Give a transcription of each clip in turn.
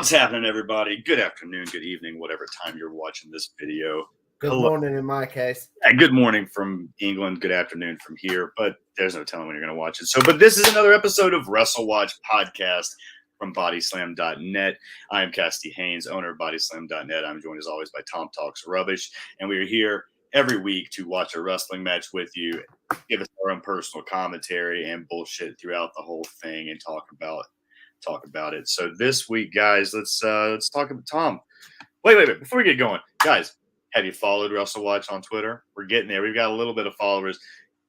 What's happening, everybody? Good afternoon, good evening, whatever time you're watching this video. Good morning in my case. Good morning from England, good afternoon from here, but there's no telling when you're going to watch it. But this is another episode of Wrestle Watch Podcast from bodyslam.net. I am Cassidy Haynes, owner of bodyslam.net. I'm joined as always by Tom Talks Rubbish, and we are here every week to watch a wrestling match with you, give us our own personal commentary and bullshit throughout the whole thing and talk about it. So this week, guys, let's talk about Tom. Wait. Before we get going, guys, have you followed Wrestle Watch on Twitter? We're getting there. We've got a little bit of followers.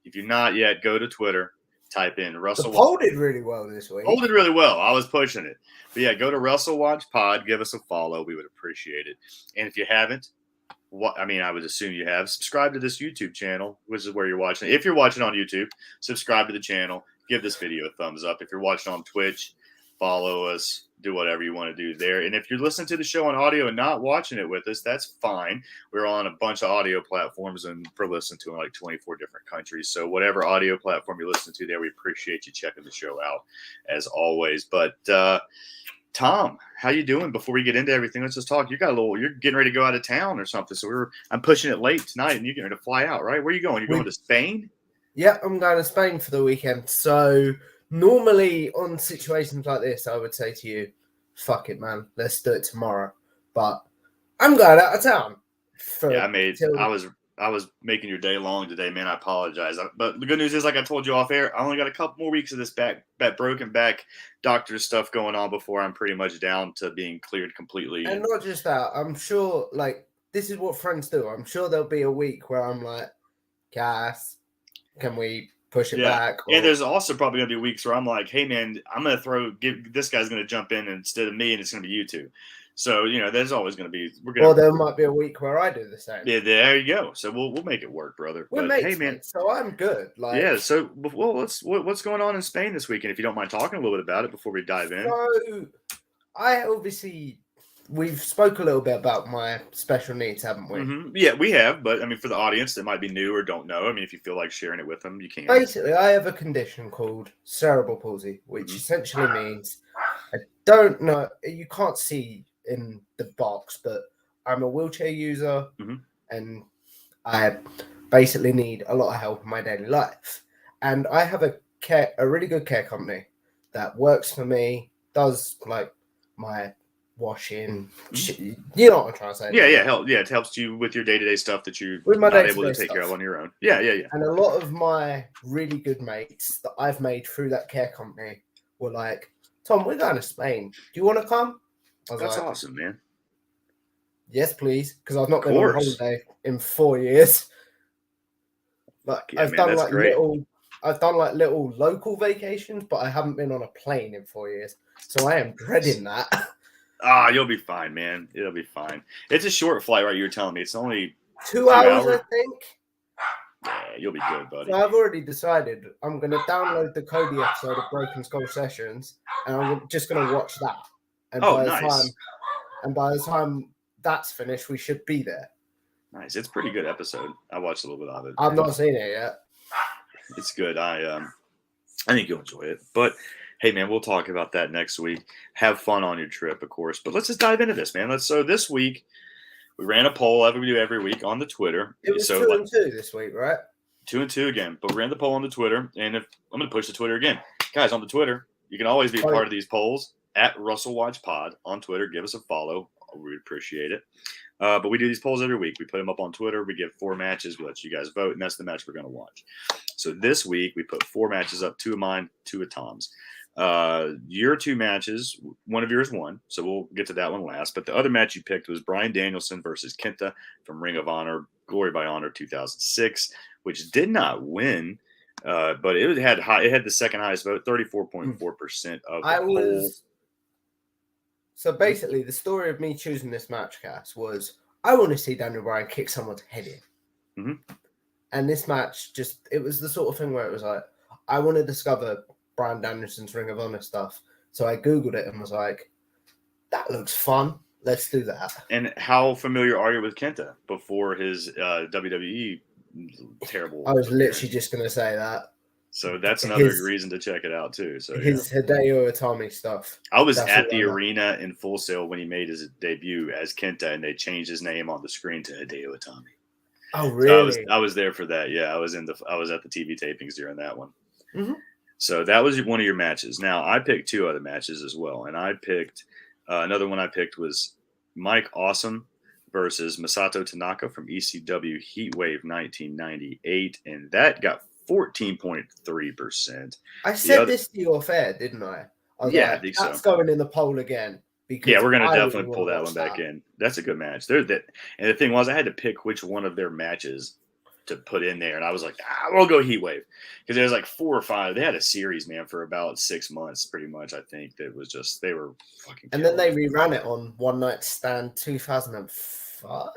If you're not yet, go to Twitter, type in Wrestle Watch. Poll did really well this week. Poll did really well. I was pushing it. But yeah, go to Wrestle Watch Pod. Give us a follow. We would appreciate it. And if you haven't, I would assume you have, subscribe to this YouTube channel, which is where you're watching. If you're watching on YouTube, subscribe to the channel. Give this video a thumbs up. If you're watching on Twitch, follow us, do whatever you want to do there. And if you're listening to the show on audio and not watching it with us, that's fine. We're on a bunch of audio platforms and we're listening to in like 24 different countries. So whatever audio platform you listen to there, we appreciate you checking the show out as always. But Tom, how you doing? Before we get into everything, let's just talk. You're getting ready to go out of town or something. So I'm pushing it late tonight and you're getting ready to fly out, right? Where are you going? You're going to Spain? Yeah, I'm going to Spain for the weekend. So normally on situations like this, I would say to you, fuck it, man. Let's do it tomorrow. But I'm going out of town. I was making your day long today, man. I apologize. But the good news is, like I told you off air, I only got a couple more weeks of this broken back doctor stuff going on before I'm pretty much down to being cleared completely. And not just that, I'm sure, this is what friends do. I'm sure there'll be a week where I'm like, Cass, can we push it back? And there's also probably going to be weeks where I'm like, hey, man, I'm going to this guy's going to jump in instead of me, and it's going to be you two. So, there's always going to be. There might be a week where I do the same. Yeah, there you go. So we'll make it work, brother. Hey, man. So I'm good. So what's going on in Spain this weekend? If you don't mind talking a little bit about it before we dive in. So we've spoke a little bit about my special needs, haven't we? Mm-hmm. Yeah, we have. But for the audience that might be new or don't know, if you feel like sharing it with them, you can. Basically, I have a condition called cerebral palsy, which essentially means I don't know. You can't see in the box, but I'm a wheelchair user and I basically need a lot of help in my daily life. And I have a really good care company that works for me, does my washing. You know what I'm trying to say? Yeah. It helps you with your day-to-day stuff that you're not able to take care of on your own. Yeah. And a lot of my really good mates that I've made through that care company were like, Tom, we're going to Spain. Do you want to come? That's awesome, man. Yes, please, because I've not been on holiday in 4 years. But I've done little local vacations, but I haven't been on a plane in 4 years. So I am dreading that. You'll be fine, man. It'll be fine. It's a short flight, right? You were telling me it's only 2 hours, I think. Yeah, you'll be good, buddy. So I've already decided I'm going to download the Cody episode of Broken Skull Sessions, and I'm just going to watch that. And by the time that's finished, we should be there. Nice. It's a pretty good episode. I watched a little bit of it. I've not seen it yet. It's good. I think you'll enjoy it. But hey, man, we'll talk about that next week. Have fun on your trip, of course. But let's just dive into this, man. So this week we ran a poll, like we do every week, on the Twitter. It was 2-2 this week, right? 2-2 again. But we ran the poll on the Twitter, and I'm going to push the Twitter again, guys. On the Twitter, you can always be a part of these polls. At Wrestle Watch Pod on Twitter. Give us a follow. We appreciate it. But we do these polls every week. We put them up on Twitter. We give 4 matches. We let you guys vote, and that's the match we're going to watch. So this week, we put 4 matches up, 2 of mine, 2 of Tom's. Your 2 matches, one of yours won, so we'll get to that one last. But the other match you picked was Bryan Danielson versus Kenta from Ring of Honor, Glory by Honor 2006, which did not win. But it had the second highest vote, 34.4% of the poll. So basically, the story of me choosing this match, Cass, was I want to see Daniel Bryan kick someone's head in. Mm-hmm. And this match it was the sort of thing where it was like, I want to discover Bryan Danielson's Ring of Honor stuff. So I Googled it and was like, that looks fun. Let's do that. And how familiar are you with Kenta before his WWE terrible? I was literally just going to say that. So that's another reason to check it out too. So his Hideo Itami stuff. I was at the arena in Full Sail when he made his debut as Kenta, and they changed his name on the screen to Hideo Itami. Oh, really? So I was there for that. Yeah, I was at the TV tapings during that one. Mm-hmm. So that was one of your matches. Now I picked 2 other matches as well, and I picked another one. I picked was Mike Awesome versus Masato Tanaka from ECW Heatwave 1998, and that got 14.3%. I said this to you off air, didn't I? I think that's going in the poll again. Yeah, we're gonna definitely pull that one back in. That's a good match. And the thing was, I had to pick which one of their matches to put in there, and I was like, we'll go Heatwave because there was like 4 or 5. They had a series, man, for about 6 months, pretty much. I think that was just they were fucking. And then they reran it on One Night Stand 2005.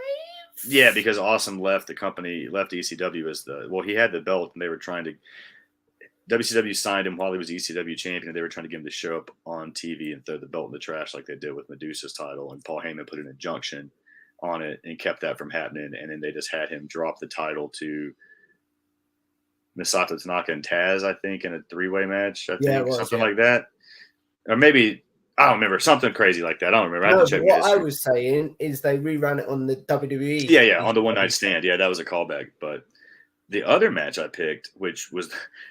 Yeah, because Awesome left the company, left ECW as he had the belt, and they were trying to. WCW signed him while he was ECW champion, and they were trying to get him to show up on TV and throw the belt in the trash like they did with Medusa's title. And Paul Heyman put an injunction on it and kept that from happening. And then they just had him drop the title to Masato Tanaka and Taz, I think, in a 3-way match. Something like that. Or maybe, I don't remember, something crazy like that. I don't remember. I was saying is they reran it on the WWE. Yeah, on the One Night Stand. Yeah, that was a callback. But the other match I picked, which was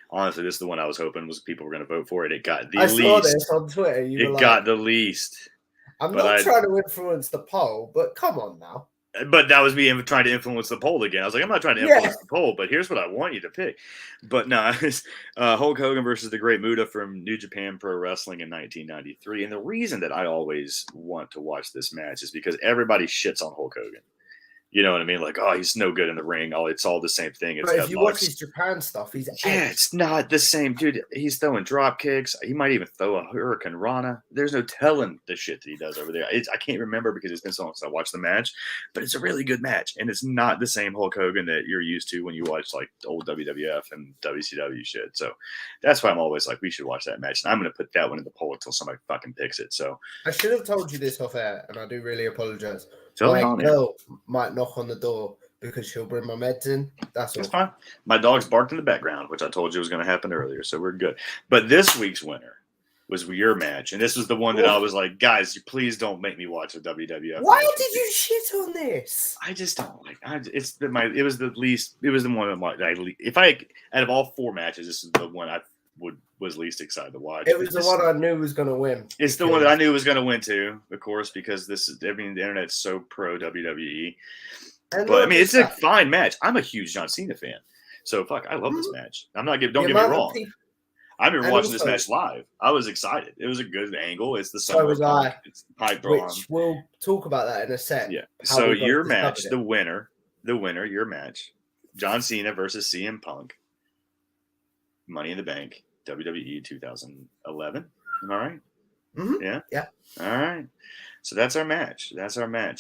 honestly, this is the one I was hoping was people were going to vote for it. It got the least. I saw this on Twitter. Got the least. I'm not trying to influence the poll, but come on now. But that was me trying to influence the poll again. I was like, I'm not trying to influence the poll, but here's what I want you to pick. But no, it's Hulk Hogan versus the Great Muta from New Japan Pro Wrestling in 1993. And the reason that I always want to watch this match is because everybody shits on Hulk Hogan. You know what I mean? Like, oh, he's no good in the ring. It's all the same thing. But if you watch his Japan stuff, it's not the same, dude. He's throwing drop kicks. He might even throw a Hurricane Rana. There's no telling the shit that he does over there. I can't remember because it's been so long since I watched the match, but it's a really good match, and it's not the same Hulk Hogan that you're used to when you watch like old WWF and WCW shit. So that's why I'm always like, we should watch that match. And I'm going to put that one in the poll until somebody fucking picks it. So I should have told you this off air, and I do really apologize. My girl might knock on the door because she'll bring my meds in. That's fine. My dog's barked in the background, which I told you was going to happen earlier, so we're good. But this week's winner was your match, and this was the one that I was like, guys, please don't make me watch a WWF. Why did you shit on this? I just don't like. It was the least. It was the one if I out of all 4 matches, this is the one I was least excited to watch. It was the one I knew was going to win. It's the one that I knew was going to win too, of course, because the internet's so pro WWE. But I mean, it's a fine match. I'm a huge John Cena fan, so I love this match. I'm not don't get me wrong. I remember watching this match live. I was excited. It was a good angle. It's the summer. It's pipe bomb. Which we'll talk about that in a sec. Yeah. So your match, the winner, your match, John Cena versus CM Punk. Money in the Bank, WWE 2011. Am I right? Mm-hmm. Yeah. Yeah. All right. So that's our match.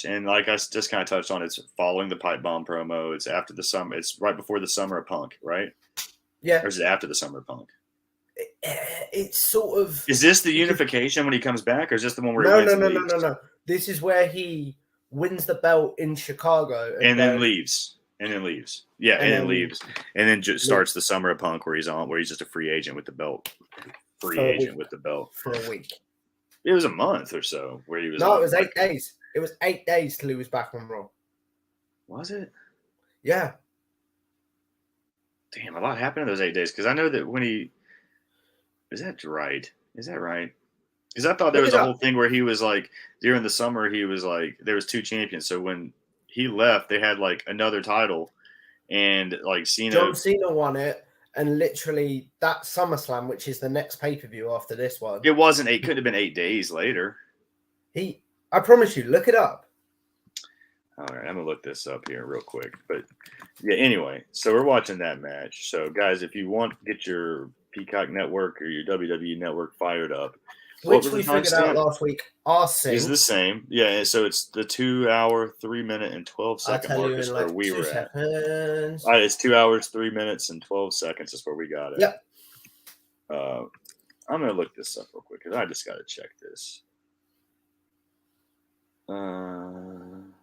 And like I just kind of touched on, it's following the pipe bomb promo. It's after the summer. It's right before the summer of Punk, right? Yeah. Or is it after the summer of Punk? It's sort of. Is this the unification when he comes back, or is this the one where No. This is where he wins the belt in Chicago and then leaves. And then leaves. Yeah, and then leaves. And then just starts the summer of Punk where he's just a free agent with the belt. For a week. It was a month or so where he was. No, it was 8 days. It was 8 days till he was back on Raw. Was it? Yeah. Damn, a lot happened in those 8 days. Because I know that when he. Is that right? Because I thought there was a whole thing where he was like, during the summer, he was like, there was 2 champions. So when he left, they had like another title, and like John Cena won it, and literally that SummerSlam, which is the next pay-per-view after this one. It wasn't 8, could have been 8 days later. I promise you, look it up. All right, I'm gonna look this up here real quick. But yeah, anyway, so we're watching that match. So guys, if you want to get your Peacock Network or your WWE Network fired up, which we figured out last week, is the same. Yeah, so it's the 2 hour, 3 minute, and 12-second mark is where we were at. All right, it's 2 hours, 3 minutes, and 12 seconds is where we got it. Yep. I'm gonna look this up real quick because I just got to check this. I'm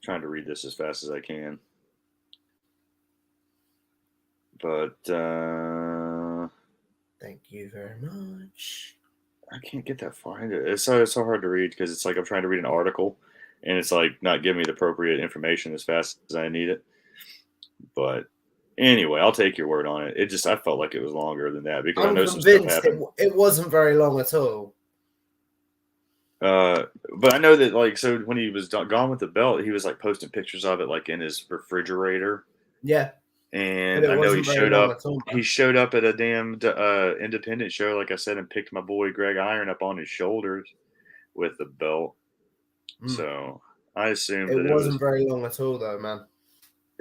trying to read this as fast as I can. But thank you very much. I can't get that far into it. It's so hard to read because it's like I'm trying to read an article, and it's like not giving me the appropriate information as fast as I need it. But anyway, I'll take your word on it. I felt like it was longer than that because I know some stuff happened. It wasn't very long at all. But I know that like so when he was gone with the belt, he was like posting pictures of it like in his refrigerator. Yeah. And I know he showed up. He showed up at a damn independent show, like I said, and picked my boy Greg Iron up on his shoulders with the belt. So I assumed it wasn't very long at all, though, man.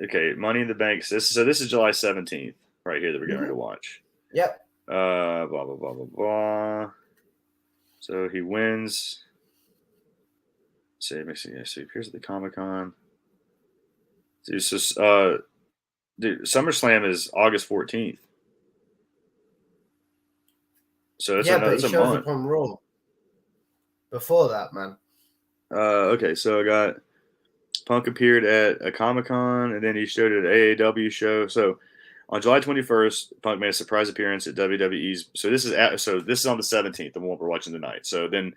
Okay, Money in the Bank. This is July 17th, right here that we're going to watch. Yep. Blah blah blah blah blah. So he wins. Let me see. So he appears at the Comic-Con. Dude, SummerSlam is August 14th. So that's but he a shows month. Up on Raw. Before that, man. Okay, so I got Punk appeared at a Comic-Con, and then he showed at an AAW show. So on July 21st, Punk made a surprise appearance at WWE's. So this is on the 17th, the one we're watching tonight. So then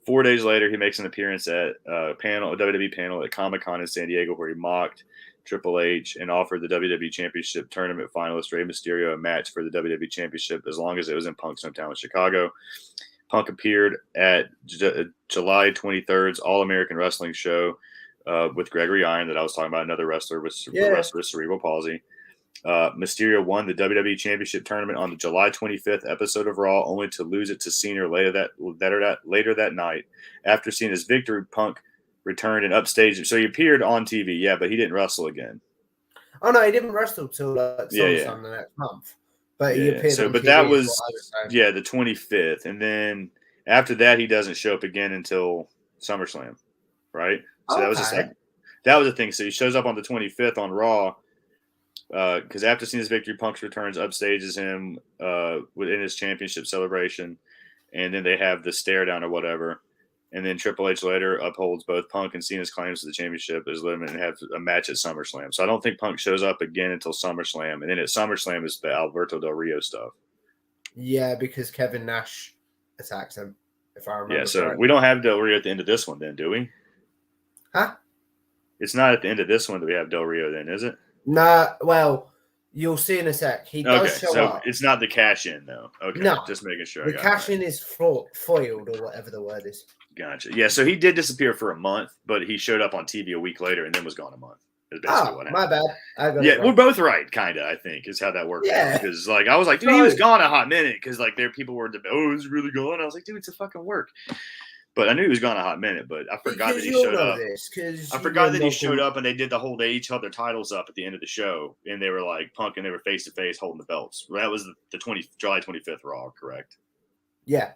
4 days later, he makes an appearance at a WWE panel at Comic-Con in San Diego, where he mocked Triple H and offered the WWE Championship tournament finalist Rey Mysterio a match for the WWE Championship as long as it was in Punk's hometown of Chicago. Punk appeared at July 23rd's All-American Wrestling show with Gregory Iron that I was talking about, another wrestler with cerebral palsy. Mysterio won the WWE Championship tournament on the July 25th episode of Raw, only to lose it to Cena later that night. After Cena's victory, Punk returned and upstaged. So he appeared on TV, but he didn't wrestle again. Oh no, he didn't wrestle till SummerSlam the next month. But he appeared. So, but that was the 25th, and then after that, he doesn't show up again until SummerSlam, right? So that was the thing. So he shows up on the 25th on Raw. Because after Cena's victory, Punk returns, upstages him within his championship celebration, and then they have the stare down or whatever. And then Triple H later upholds both Punk and Cena's claims to the championship as legitimate and have a match at SummerSlam. So I don't think Punk shows up again until SummerSlam. And then at SummerSlam is the Alberto Del Rio stuff. Yeah, because Kevin Nash attacks him, if I remember. Yeah, so correctly. We don't have Del Rio at the end of this one then, do we? Huh? It's not at the end of this one that we have Del Rio then, is it? Nah, well, you'll see in a sec. He does show up. It's not the cash-in, though. Okay, no, just making sure. The cash-in is foiled, or whatever the word is. Gotcha. Yeah, so he did disappear for a month, but he showed up on TV a week later and then was gone a month. My bad. We're both right, kind of, I think, is how that worked. Yeah. Because, like, I was like, dude, he was gone a hot minute because, like, people were, is he really gone? I was like, dude, it's a fucking work. But I knew he was gone a hot minute, but I forgot that he showed up. I forgot that he showed up and they did they each held their titles up at the end of the show. And they were like Punk and they were face to face holding the belts. That was the July 25th Raw, correct? Yeah.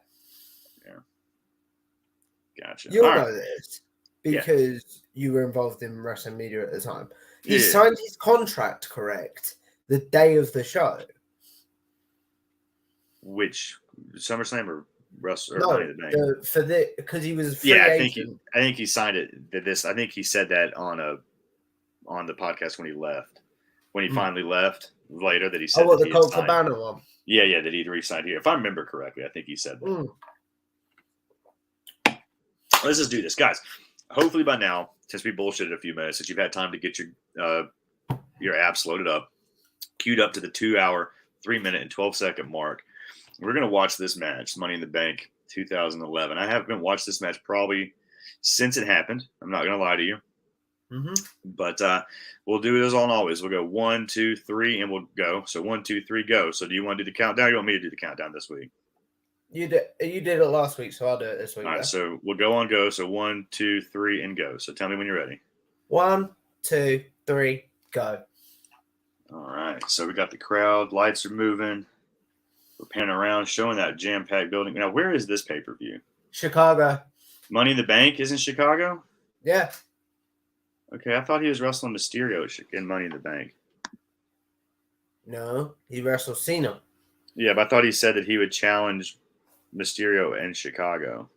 Gotcha. You'll know this because you were involved in wrestling media at the time. He signed his contract, correct, the day of the show. Which, SummerSlam or Wrestle? No, because he was a free agent. I think he signed it. I think he said that on the podcast when he left. When he finally left later, that he said. The Colt Cabana one. Yeah, that he'd re-signed here. If I remember correctly, I think he said that. Let's just do this, guys. Hopefully by now, since we bullshitted a few minutes, that you've had time to get your apps loaded up, queued up to the 2-hour, 3-minute, and 12-second mark. We're going to watch this match, Money in the Bank 2011. I haven't watched this match probably since it happened. I'm not going to lie to you. Mm-hmm. But we'll do it as always. We'll go 1, 2, 3, and we'll go. So 1, 2, 3, go. So do you want to do the countdown or you want me to do the countdown this week? You did it last week, so I'll do it this week. All right, so we'll go on go. So 1, 2, 3, and go. So tell me when you're ready. 1, 2, 3, go. All right. So we got the crowd. Lights are moving. We're panning around, showing that jam-packed building. Now, where is this pay-per-view? Chicago. Money in the Bank is in Chicago? Yeah. Okay, I thought he was wrestling Mysterio in Money in the Bank. No, he wrestled Cena. Yeah, but I thought he said that he would challenge Mysterio in Chicago.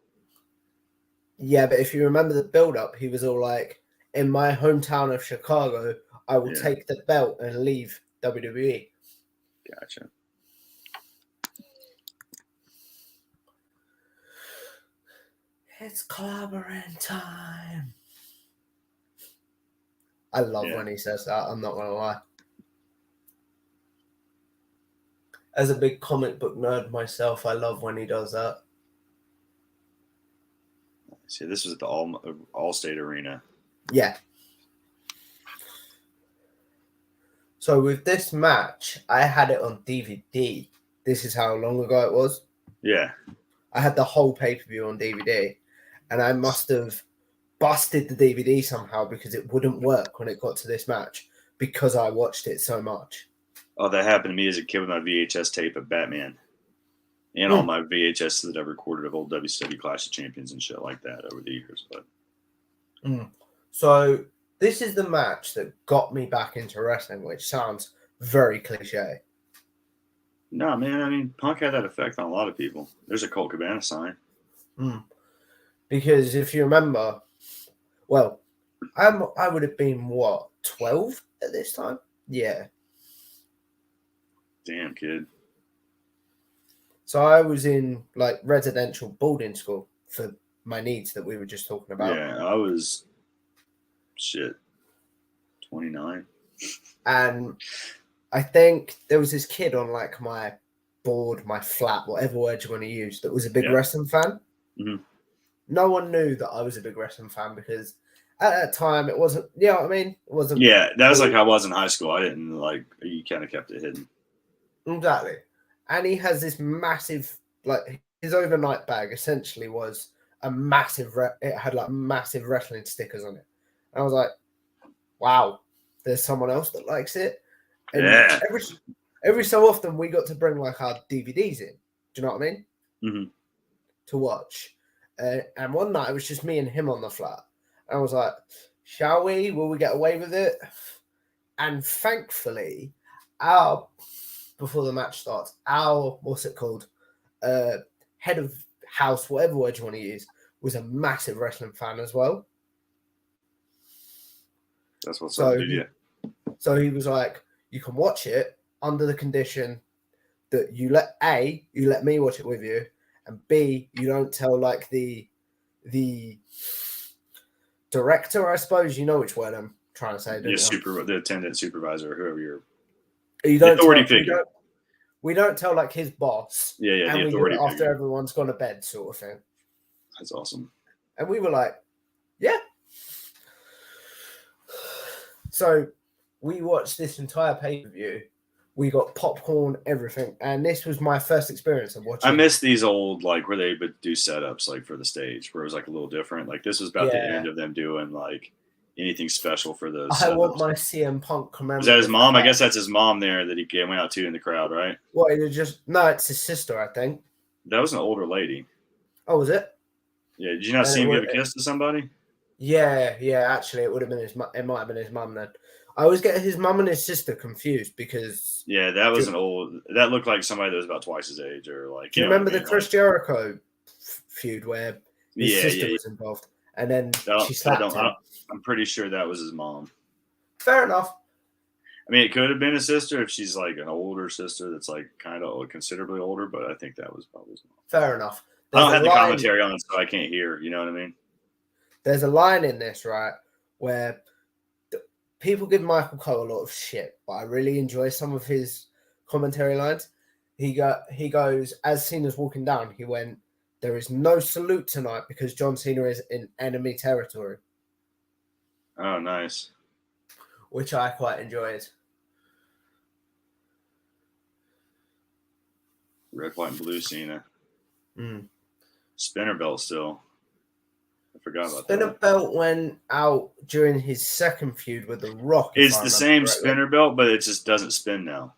Yeah, but if you remember the build-up, he was all like, in my hometown of Chicago, I will take the belt and leave WWE. Gotcha. It's clobbering time. I love when he says that. I'm not gonna lie. As a big comic book nerd myself, I love when he does that. See, this was at the All-State Arena. Yeah. So with this match, I had it on DVD. This is how long ago it was. Yeah. I had the whole pay-per-view on DVD, and I must have busted the DVD somehow because it wouldn't work when it got to this match because I watched it so much. Oh, that happened to me as a kid with my VHS tape of Batman. And all my VHS that I've recorded of old WCW Clash of Champions and shit like that over the years. But So this is the match that got me back into wrestling, which sounds very cliche. No, man. I mean, Punk had that effect on a lot of people. There's a Colt Cabana sign. Because if you remember, well, I would have been, 12 at this time? Yeah. Damn, kid. So I was in, residential boarding school for my needs that we were just talking about. Yeah, I was, 29. And I think there was this kid on, my board, my flat, whatever word you want to use, that was a big wrestling fan. Mm-hmm. No one knew that I was a big wrestling fan because at that time it wasn't, you know what I mean? It wasn't. Yeah, that was like I was in high school. I didn't, you kind of kept it hidden. Exactly. And he has this massive, his overnight bag essentially was a massive, it had massive wrestling stickers on it. And I was like, wow, there's someone else that likes it. And every so often we got to bring our DVDs in. Do you know what I mean? Mm-hmm. To watch. And one night it was just me and him on the flat. And I was like, shall we? Will we get away with it? And thankfully, before the match starts, what's it called? Head of house, whatever word you want to use, was a massive wrestling fan as well. That's what's up, dude. So he was like, you can watch it under the condition that you let me watch it with you, and B, you don't tell the director, I suppose. You know which word I'm trying to say. The attendant supervisor, whoever authority figure. We don't tell his boss. Yeah, and the authority we do it after figure. everyone's gone to bed, sort of thing. That's awesome. And we were like, yeah. So we watched this entire pay-per-view. We got popcorn, everything, and this was my first experience of watching. I miss these old where they would do setups for the stage, where it was a little different. This was about the end of them doing anything special for those. I want my CM Punk commemorative. Was that his mom? I guess that's his mom there that he went out to in the crowd, right? Well, it's his sister, I think. That was an older lady. Oh, was it? Yeah. Did you not see him give a kiss to somebody? Yeah. Actually, it would have been his. It might have been his mum then. I always get his mum and his sister confused because. Yeah, that was that looked like somebody that was about twice his age, or Do you remember the Chris Jericho feud where his sister was involved, and then she slapped him? I'm pretty sure that was his mom. Fair enough. I mean, it could have been a sister if she's an older sister that's kind of considerably older, but I think that was probably his mom. Fair enough. I don't have the commentary on it, so I can't hear. You know what I mean? There's a line in this, right, where people give Michael Cole a lot of shit, but I really enjoy some of his commentary lines. He goes, as Cena's walking down, he went, "There is no salute tonight because John Cena is in enemy territory." Oh, nice. Which I quite enjoyed. Red, white, and blue Cena. Spinner belt still. I forgot about that. Spinner belt went out during his second feud with The Rock. It's the same spinner belt, but it just doesn't spin now.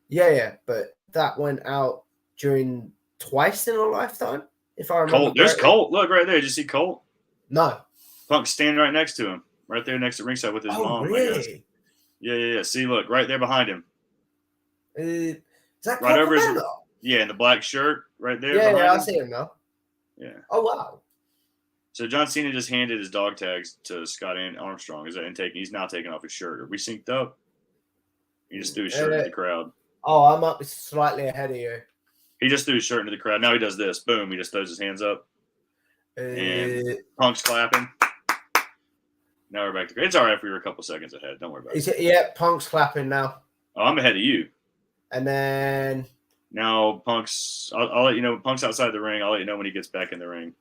Yeah, but that went out during twice in a lifetime, if I remember. Colt, there's Colt. Look right there. Did you see Colt? No. Punk's standing right next to him, right there next to ringside with his mom. Really? Yeah. See, look right there behind him. Is that right over his? Cabana? Yeah, in the black shirt, right there. Yeah, I see him now. Yeah. Oh wow. So John Cena just handed his dog tags to Scott Armstrong. He's now taking off his shirt. Are we synced up? He just threw his shirt at the crowd. Oh, I'm up slightly ahead of you. He just threw his shirt into the crowd. Now he does this. Boom. He just throws his hands up. And Punk's clapping. Now we're back to... It's all right if we were a couple seconds ahead. Don't worry about it. Yeah, Punk's clapping now. Oh, I'm ahead of you. And then... Now Punk's... I'll let you know. Punk's outside the ring. I'll let you know when he gets back in the ring.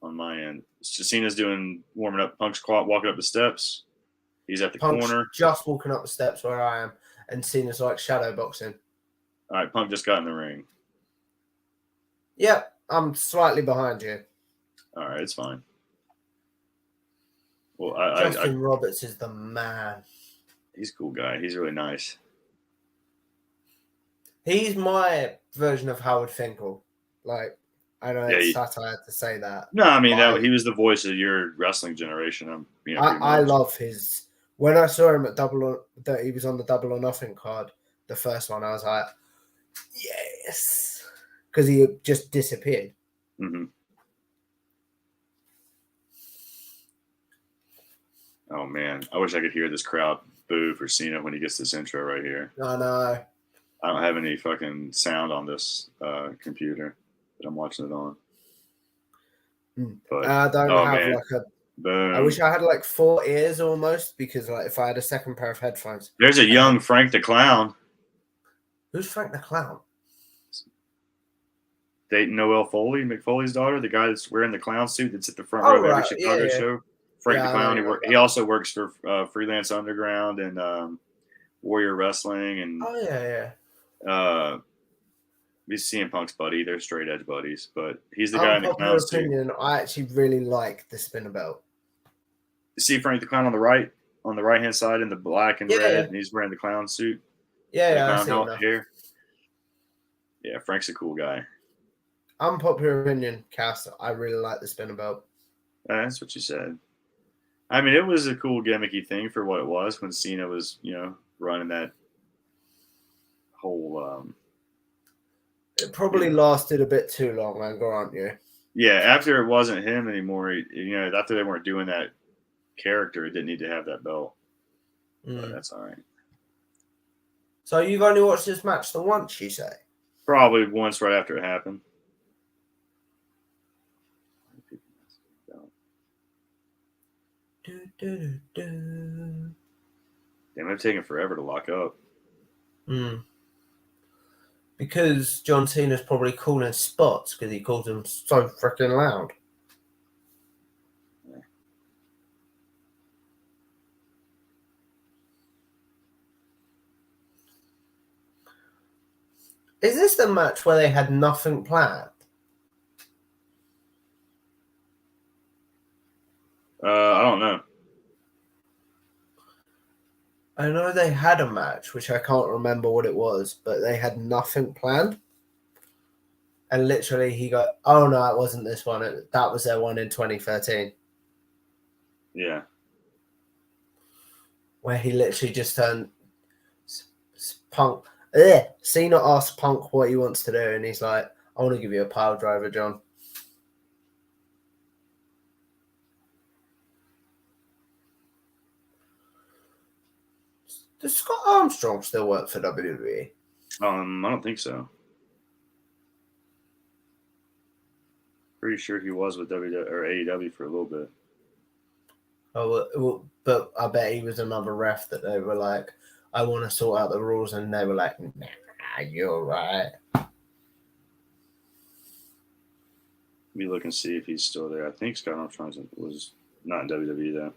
On my end. Cena's warming up. Punk's walking up the steps. He's at the corner. Just walking up the steps where I am. And Cena's like shadow boxing. All right, Punk just got in the ring. Yep, I'm slightly behind you. All right, it's fine. Well, Justin Roberts is the man. He's a cool guy. He's really nice. He's my version of Howard Finkel. Like, I know it's satire to say that. No, I mean, he was the voice of your wrestling generation. I love his... When I saw him at that he was on the Double or Nothing card, the first one, I was like, yes. Because he just disappeared. Mm-hmm. Oh, man. I wish I could hear this crowd boo for Cena when he gets this intro right here. I know. I don't have any fucking sound on this computer that I'm watching it on. But, I don't have like a... Boom. I wish I had like 4 ears almost, because like if I had a second pair of headphones. There's a young Frank the Clown. Who's Frank the Clown? Dating Noelle Foley, McFoley's daughter, the guy that's wearing the clown suit that's at the front row of every Chicago show. Frank the Clown. He also works for Freelance Underground and Warrior Wrestling. And he's CM Punk's buddy. They're straight edge buddies, but he's the guy in the clown suit. I actually really like the spinner-belt. See Frank the Clown on the right hand side in the black and red, and he's wearing the clown suit. Yeah, here. Yeah, Frank's a cool guy. Unpopular opinion, Cass. I really like the spinner-belt. That's what you said. I mean, it was a cool gimmicky thing for what it was when Cena was, running that whole. It probably lasted a bit too long, I grant you. Yeah, after it wasn't him anymore, after they weren't doing that character, it didn't need to have that belt. But that's all right. So you've only watched this match the once, you say? Probably once right after it happened. Damn, it's taking forever to lock up. Because John Cena's probably calling spots because he calls them so freaking loud. Yeah. Is this the match where they had nothing planned? I don't know. I know they had a match, which I can't remember what it was, but they had nothing planned. And literally he got, oh no, it wasn't this one. That was their one in 2013. Yeah. Where he literally just turned Punk. Cena asked Punk what he wants to do, and he's like, I want to give you a pile driver, John. Does Scott Armstrong still work for WWE? I don't think so. Pretty sure he was with WWE or AEW for a little bit. Oh, well, but I bet he was another ref that they were like, I want to sort out the rules, and they were like, nah, you're right. Let me look and see if he's still there. I think Scott Armstrong was not in WWE though.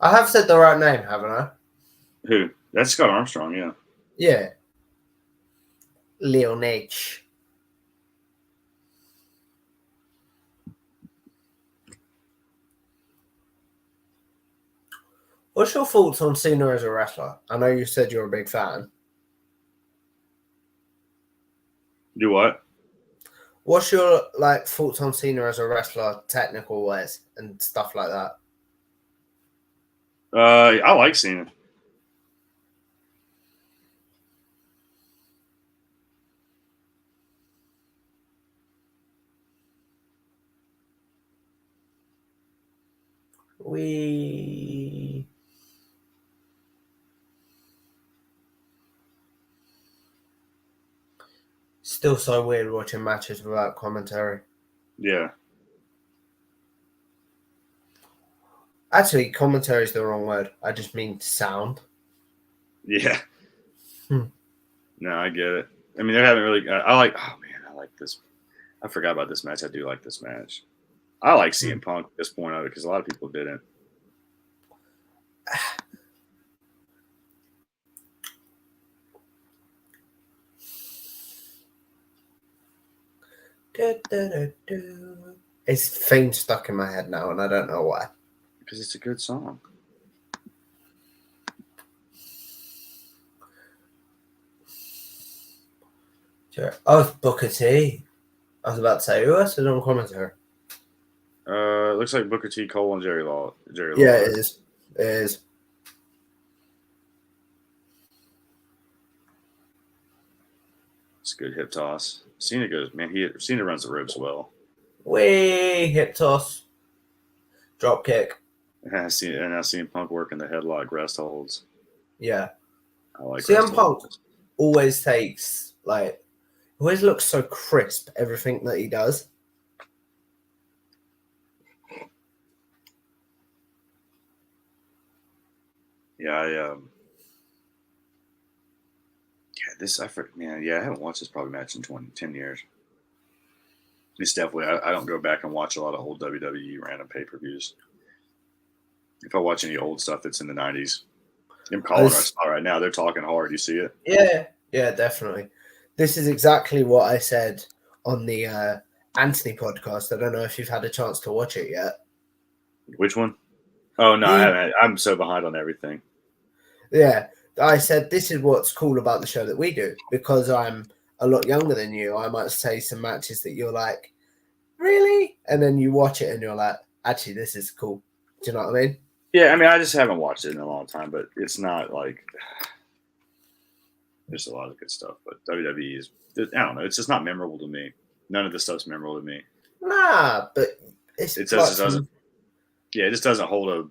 I have said the right name, haven't I? Who? That's Scott Armstrong, yeah. Yeah. Leon H. What's your thoughts on Cena as a wrestler? I know you said you're a big fan. Do what? What's your thoughts on Cena as a wrestler, technical wise and stuff like that? I like Cena. Still so weird watching matches without commentary. Yeah. Actually, commentary is the wrong word. I just mean sound. Yeah. No, I get it. I mean, they haven't really. I like this. I forgot about this match. I do like this match. I like CM Punk at this point of it because a lot of people didn't. His theme stuck in my head now, and I don't know why. Because it's a good song. Sure. Oh, Booker T. I was about to say, who else is on commentary? It looks like Booker T, Cole, and Jerry Law. Yeah, it is. It is. It's a good hip toss. Cena goes, man. Cena runs the ropes well. Way hip toss, drop kick. And I see CM Punk working the headlock rest holds. Yeah, I like CM Punk always takes always looks so crisp. Everything that he does. Yeah, I haven't watched this probably match in 10 years. It's definitely, I don't go back and watch a lot of old WWE random pay-per-views. If I watch any old stuff that's in the 90s, I'm calling our spot right now. They're talking hard. You see it? Yeah, definitely. This is exactly what I said on the Anthony podcast. I don't know if you've had a chance to watch it yet. Which one? Oh, no, I haven't. I'm so behind on everything. Yeah, I said this is what's cool about the show that we do. Because I'm a lot younger than you, I might say some matches that you're like, really? And then you watch it and you're like, actually, this is cool. Do you know what I mean? Yeah, I mean, I just haven't watched it in a long time, but it's not like there's a lot of good stuff. But WWE is, I don't know, it's just not memorable to me. None of this stuff's memorable to me. Nah, but it just doesn't. Yeah, it just doesn't hold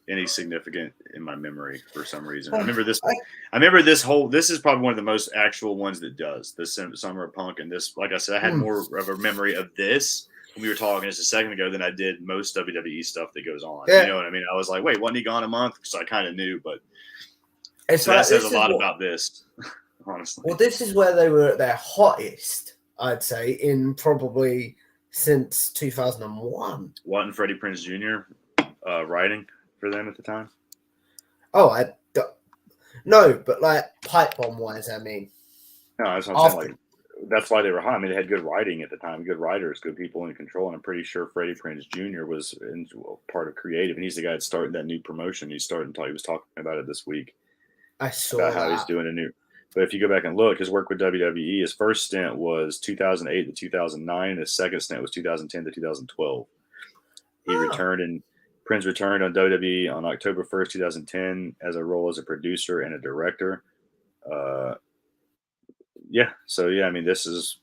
any significant in my memory for some reason. I remember this. This is probably one of the most actual ones that does the Summer of Punk, and this, like I said, I had more of a memory of this when we were talking just a second ago than I did most WWE stuff that goes on. Yeah. You know what I mean? I was like, wait, wasn't he gone a month? So I kind of knew, but that says a lot about this, honestly. Well, this is where they were at their hottest, I'd say, in probably since 2001. Wasn't Freddie Prinze Jr. Writing for them at the time? Oh, no, but pipe bomb wise, I mean. No, that's what I'm saying. That's why they were hot. I mean, they had good writing at the time, good writers, good people in control. And I'm pretty sure Freddie Prinze Jr. was part of creative, and he's the guy that started that new promotion. He was talking about it this week. I saw about how he's doing a new. But if you go back and look, his work with WWE, his first stint was 2008 to 2009. His second stint was 2010 to 2012. He Prinze returned on WWE on October 1st, 2010, as a role as a producer and a director. I mean, this is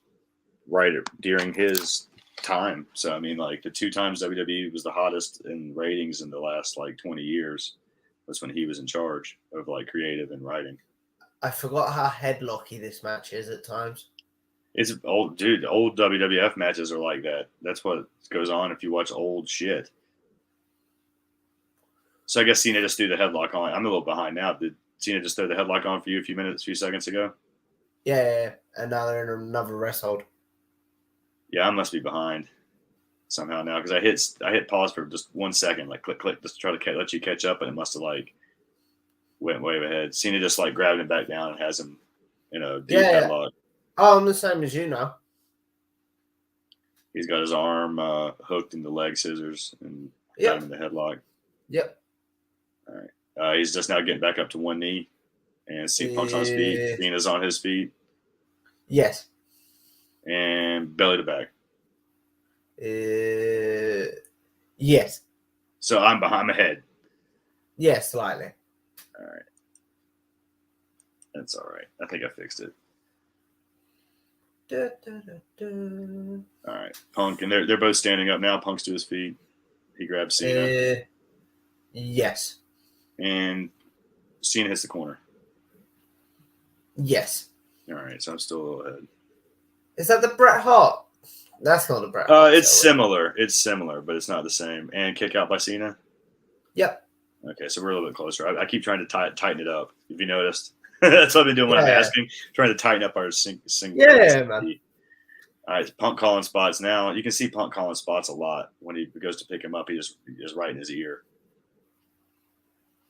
right during his time. So, I mean, the 2 times WWE was the hottest in ratings in the last 20 years. That's when he was in charge of creative and writing. I forgot how headlocky this match is at times. It's old, dude. Old WWF matches are like that. That's what goes on if you watch old shit. So I guess Cena just threw the headlock on. I'm a little behind now. Did Cena just throw the headlock on for you a few seconds ago? Yeah. And now they're in another rest hold. Yeah, I must be behind somehow now because I hit pause for just 1 second, click, just to try to let you catch up, and it must have went way ahead. Cena just grabbed him back down and has him in a deep headlock. Oh, I'm the same as you now. He's got his arm hooked in the leg scissors and got him in the headlock. Yep. All right. He's just now getting back up to one knee, and Punk's on his feet. Cena's on his feet. Yes. And belly to back. Yes. So I'm ahead. Yes, slightly. All right. That's all right. I think I fixed it. All right. Punk, and they're both standing up now. Punk's to his feet. He grabs Cena. Yes. And Cena hits the corner. Yes. All right. So I'm still a little ahead. Is that the Bret Hart? That's not a Bret Hart. It's similar. It's similar, but it's not the same. And kick out by Cena? Yep. Okay, so we're a little bit closer. I keep trying to tighten it up, if you noticed. That's what I've been doing when I'm asking, trying to tighten up our single. Yeah, man. All right, Punk calling spots now. You can see Punk calling spots a lot. When he goes to pick him up, he just right in his ear.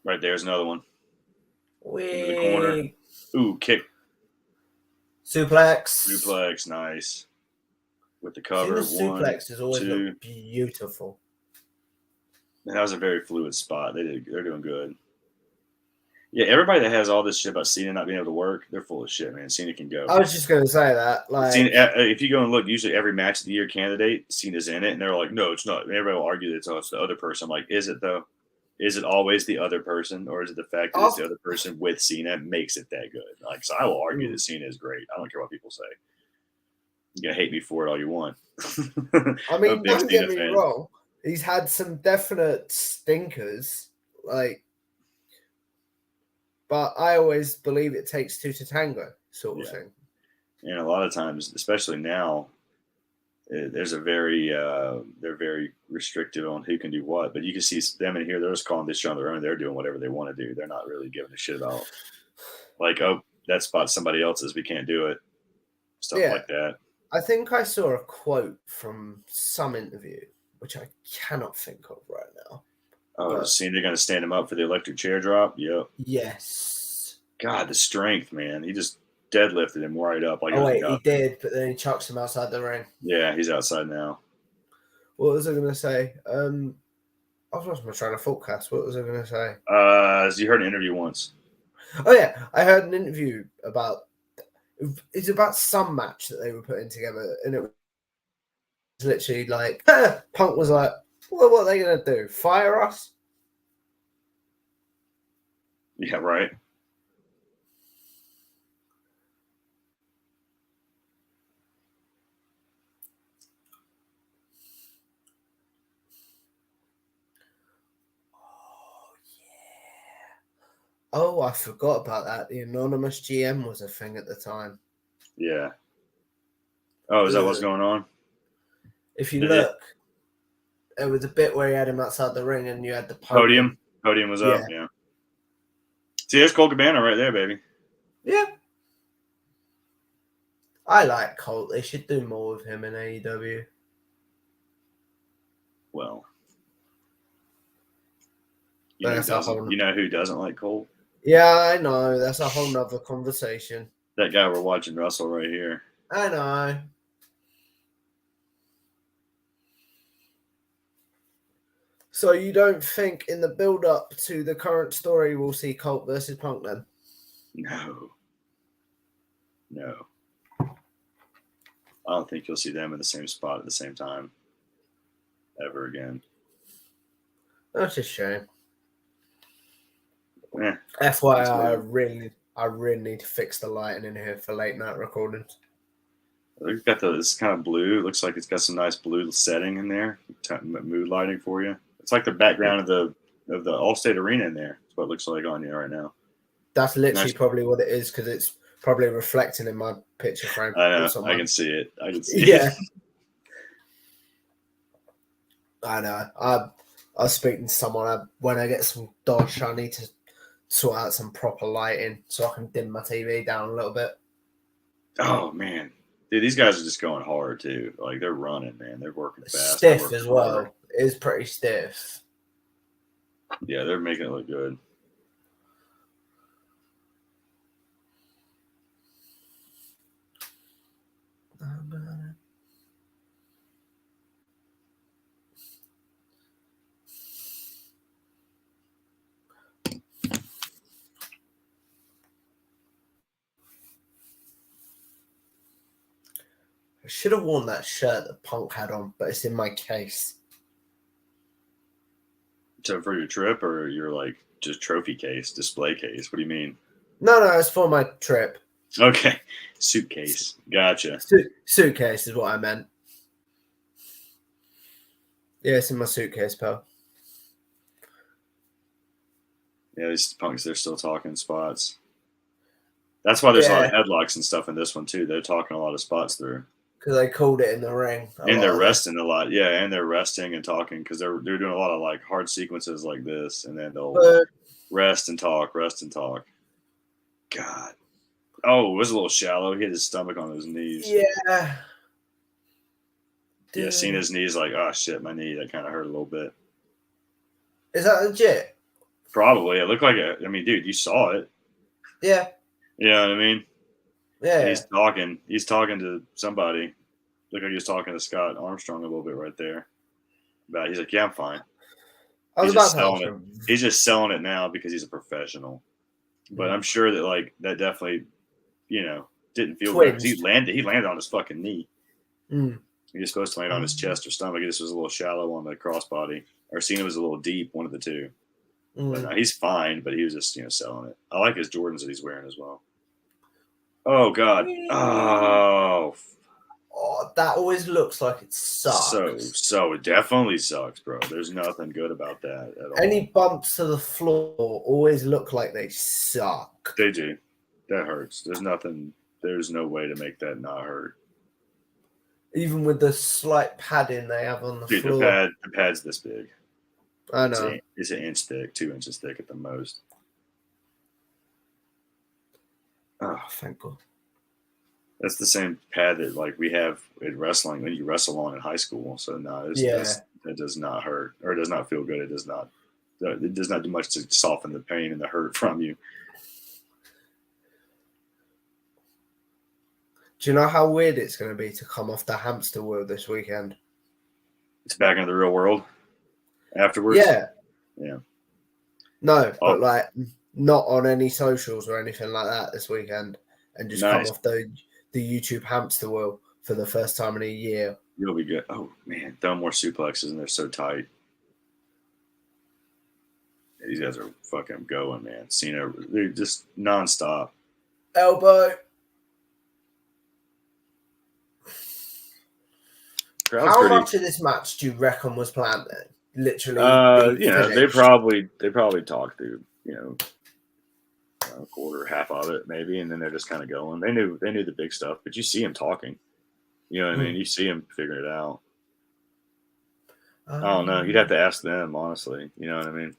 Right there's another one. Into the corner. Ooh, kick. Suplex, nice. With the cover. Suplex is always look beautiful. Man, that was a very fluid spot. They're doing good. Yeah, everybody that has all this shit about Cena not being able to work, they're full of shit, man. Cena can go. I was just gonna say that. Like, Cena, if you go and look, usually every match of the year candidate, Cena's in it, and they're like, "No, it's not." Everybody will argue that it's the other person. I'm like, is it though? Is it always the other person, or is it the fact that it's the other person with Cena makes it that good? Like, so I will argue that Cena is great. I don't care what people say. You're gonna hate me for it all you want. I mean, don't get me wrong. He's had some definite stinkers, like, but I always believe it takes two to tango, sort of thing. And a lot of times, especially now, there's a they're very restrictive on who can do what. But you can see them in here; they're just calling this show on their own. They're doing whatever they want to do. They're not really giving a shit about, like, oh, that spot's somebody else's. We can't do it. Stuff like that. I think I saw a quote from some interview, which I cannot think of right now. Oh, Cena going to stand him up for the electric chair drop? Yep. Yes. God, the strength, man. He just deadlifted him right up. Like, he did, but then he chucks him outside the ring. Yeah, he's outside now. What was I going to say? I was lost my train of thought, Cass. What was I going to say? You heard an interview once. Oh, yeah. I heard an interview about... It's about some match that they were putting together, and it was literally like... Punk was like, well, what are they going to do? Fire us? Yeah, right. Oh, I forgot about that. The anonymous GM was a thing at the time. Yeah. Oh, is that what's going on? If you look, there was a bit where he had him outside the ring and you had the podium. Podium was up, yeah. See, there's Colt Cabana right there, baby. Yeah. I like Colt. They should do more with him in AEW. Well, you know who doesn't like Colt? Yeah, I know. That's a whole nother conversation. That guy we're watching wrestle right here. I know. So you don't think in the build-up to the current story we'll see Colt versus Punk then? No. I don't think you'll see them in the same spot at the same time ever again. That's a shame. Yeah. FYI, I really need to fix the lighting in here for late night recordings. We've got this kind of blue. It looks like it's got some nice blue setting in there. Mood lighting for you. It's like the background of the Allstate Arena in there. That's what it looks like on you right now. That's literally probably what it is because it's probably reflecting in my picture frame. I know. I can see it. Yeah. I know. I was speaking to someone. When I get some dodge, I need to sort out some proper lighting so I can dim my TV down a little bit. Oh, man. Dude, these guys are just going hard, too. Like, they're running, man. They're working fast. Stiff as well. It is pretty stiff. Yeah, they're making it look good. I should have worn that shirt that Punk had on, but it's in my case. So for your trip or your like just trophy case, display case? What do you mean? No, it's for my trip. Okay. Suitcase. Gotcha. Suitcase is what I meant. Yeah, it's in my suitcase, pal. Yeah, these punks, they're still talking spots. That's why there's a lot of headlocks and stuff in this one, too. They're talking a lot of spots through. Because they called it in the ring. And they're resting a lot. Yeah, and they're resting and talking because they're doing a lot of like hard sequences like this, and then they'll rest and talk. God. Oh, it was a little shallow. He hit his stomach on his knees. Yeah. Dude. Yeah, seeing his knees like, oh shit, my knee. That kind of hurt a little bit. Is that legit? Probably. It looked like it. I mean, dude, you saw it. Yeah. You know what I mean? Yeah. And he's talking to somebody. Looked like he was talking to Scott Armstrong a little bit right there. But he's like, yeah, I'm fine. He's just selling it now because he's a professional. But I'm sure that like that definitely, didn't feel good. He landed on his fucking knee. Mm. He was supposed to land on his chest or stomach. This was a little shallow on the crossbody. Or Cena was a little deep, one of the two. But no, he's fine, but he was just, selling it. I like his Jordans that he's wearing as well. Oh, God. Oh, that always looks like it sucks. So it definitely sucks, bro. There's nothing good about that at all. Any bumps to the floor always look like they suck. They do. That hurts. There's no way to make that not hurt. Even with the slight padding they have on the floor. The pad's this big. I know. It's an inch thick, 2 inches thick at the most. Oh, thank God. That's the same pad that like we have in wrestling when you wrestle on in high school. So no, it does not hurt or it does not feel good. It does not do much to soften the pain and the hurt from you. Do you know how weird it's going to be to come off the hamster wheel this weekend? It's back into the real world afterwards. Yeah. No, but like not on any socials or anything like that this weekend, and just come off the YouTube hamster wheel for the first time in a year. You'll be good. Oh man, throw more suplexes and they're so tight. These guys are fucking going, man. Cena, they're just nonstop. Elbow. How much of this match do you reckon was planned then? Literally. They probably talked through, a quarter, half of it maybe, and then they're just kind of going. They knew the big stuff, but you see him talking. You know what I mean? You see him figuring it out. I don't know. You'd have to ask them, honestly. You know what I mean?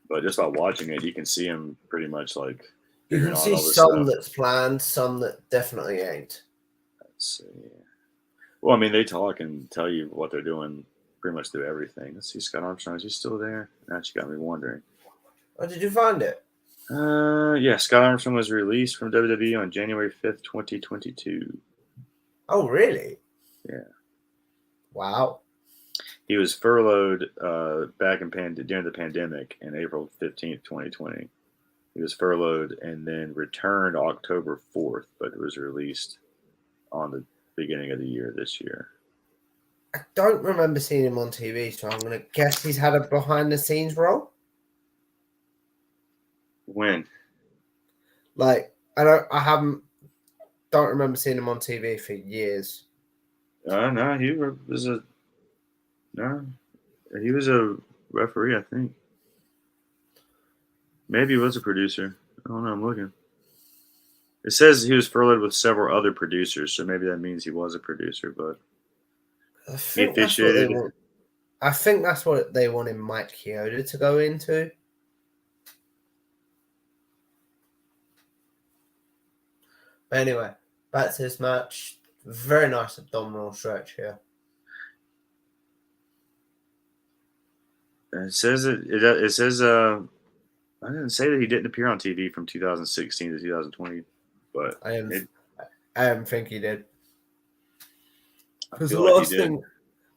But just by watching it, you can see him pretty much like. You can see some that's planned, some that definitely ain't. Let's see. Well, I mean, they talk and tell you what they're doing pretty much through everything. Let's see, Scott Armstrong, is he still there? Now she got me wondering. Oh, did you find it? Yeah, Scott Armstrong was released from WWE on January 5th, 2022. Oh, really? Yeah. Wow. He was furloughed back during the pandemic in April 15th, 2020. He was furloughed and then returned October 4th, but was released on the beginning of the year this year. I don't remember seeing him on TV, so I'm going to guess he's had a behind-the-scenes role. When? Like, don't remember seeing him on TV for years. No, he was a referee, I think. Maybe he was a producer. I don't know. I'm looking. It says he was furloughed with several other producers, so maybe that means he was a producer, but he officiated. I think that's what they wanted Mike Chioda to go into. But anyway, back to this match. Very nice abdominal stretch here. It says I didn't say that he didn't appear on TV from 2016 to 2020, but I don't think he did. Because the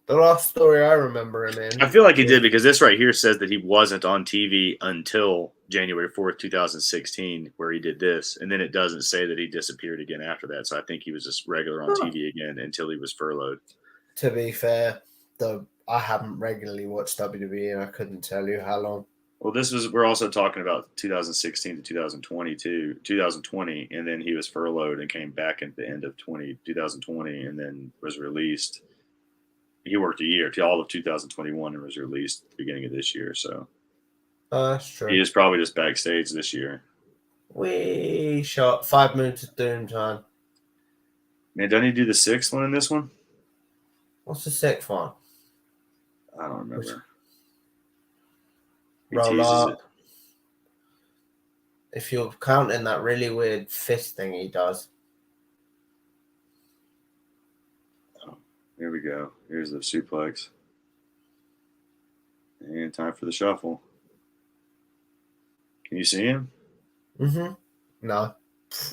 last story I remember him in. I feel like he did because this right here says that he wasn't on TV until January 4th, 2016, where he did this. And then it doesn't say that he disappeared again after that. So I think he was just regular on TV again until he was furloughed. To be fair, I haven't regularly watched WWE and I couldn't tell you how long. Well, we're also talking about 2016 to 2020, and then he was furloughed and came back at the end of 2020 and then was released. He worked a year till all of 2021 and was released at the beginning of this year. So that's true. He is probably just backstage this year. We shot 5 minutes of Doom time. Man, doesn't he do the 6th one in this one? What's the 6th one? I don't remember. He Roll teases up. it. If you're counting that really weird fist thing he does. Oh, here we go. Here's the suplex. And time for the shuffle. Can you see him? Mm-hmm. No.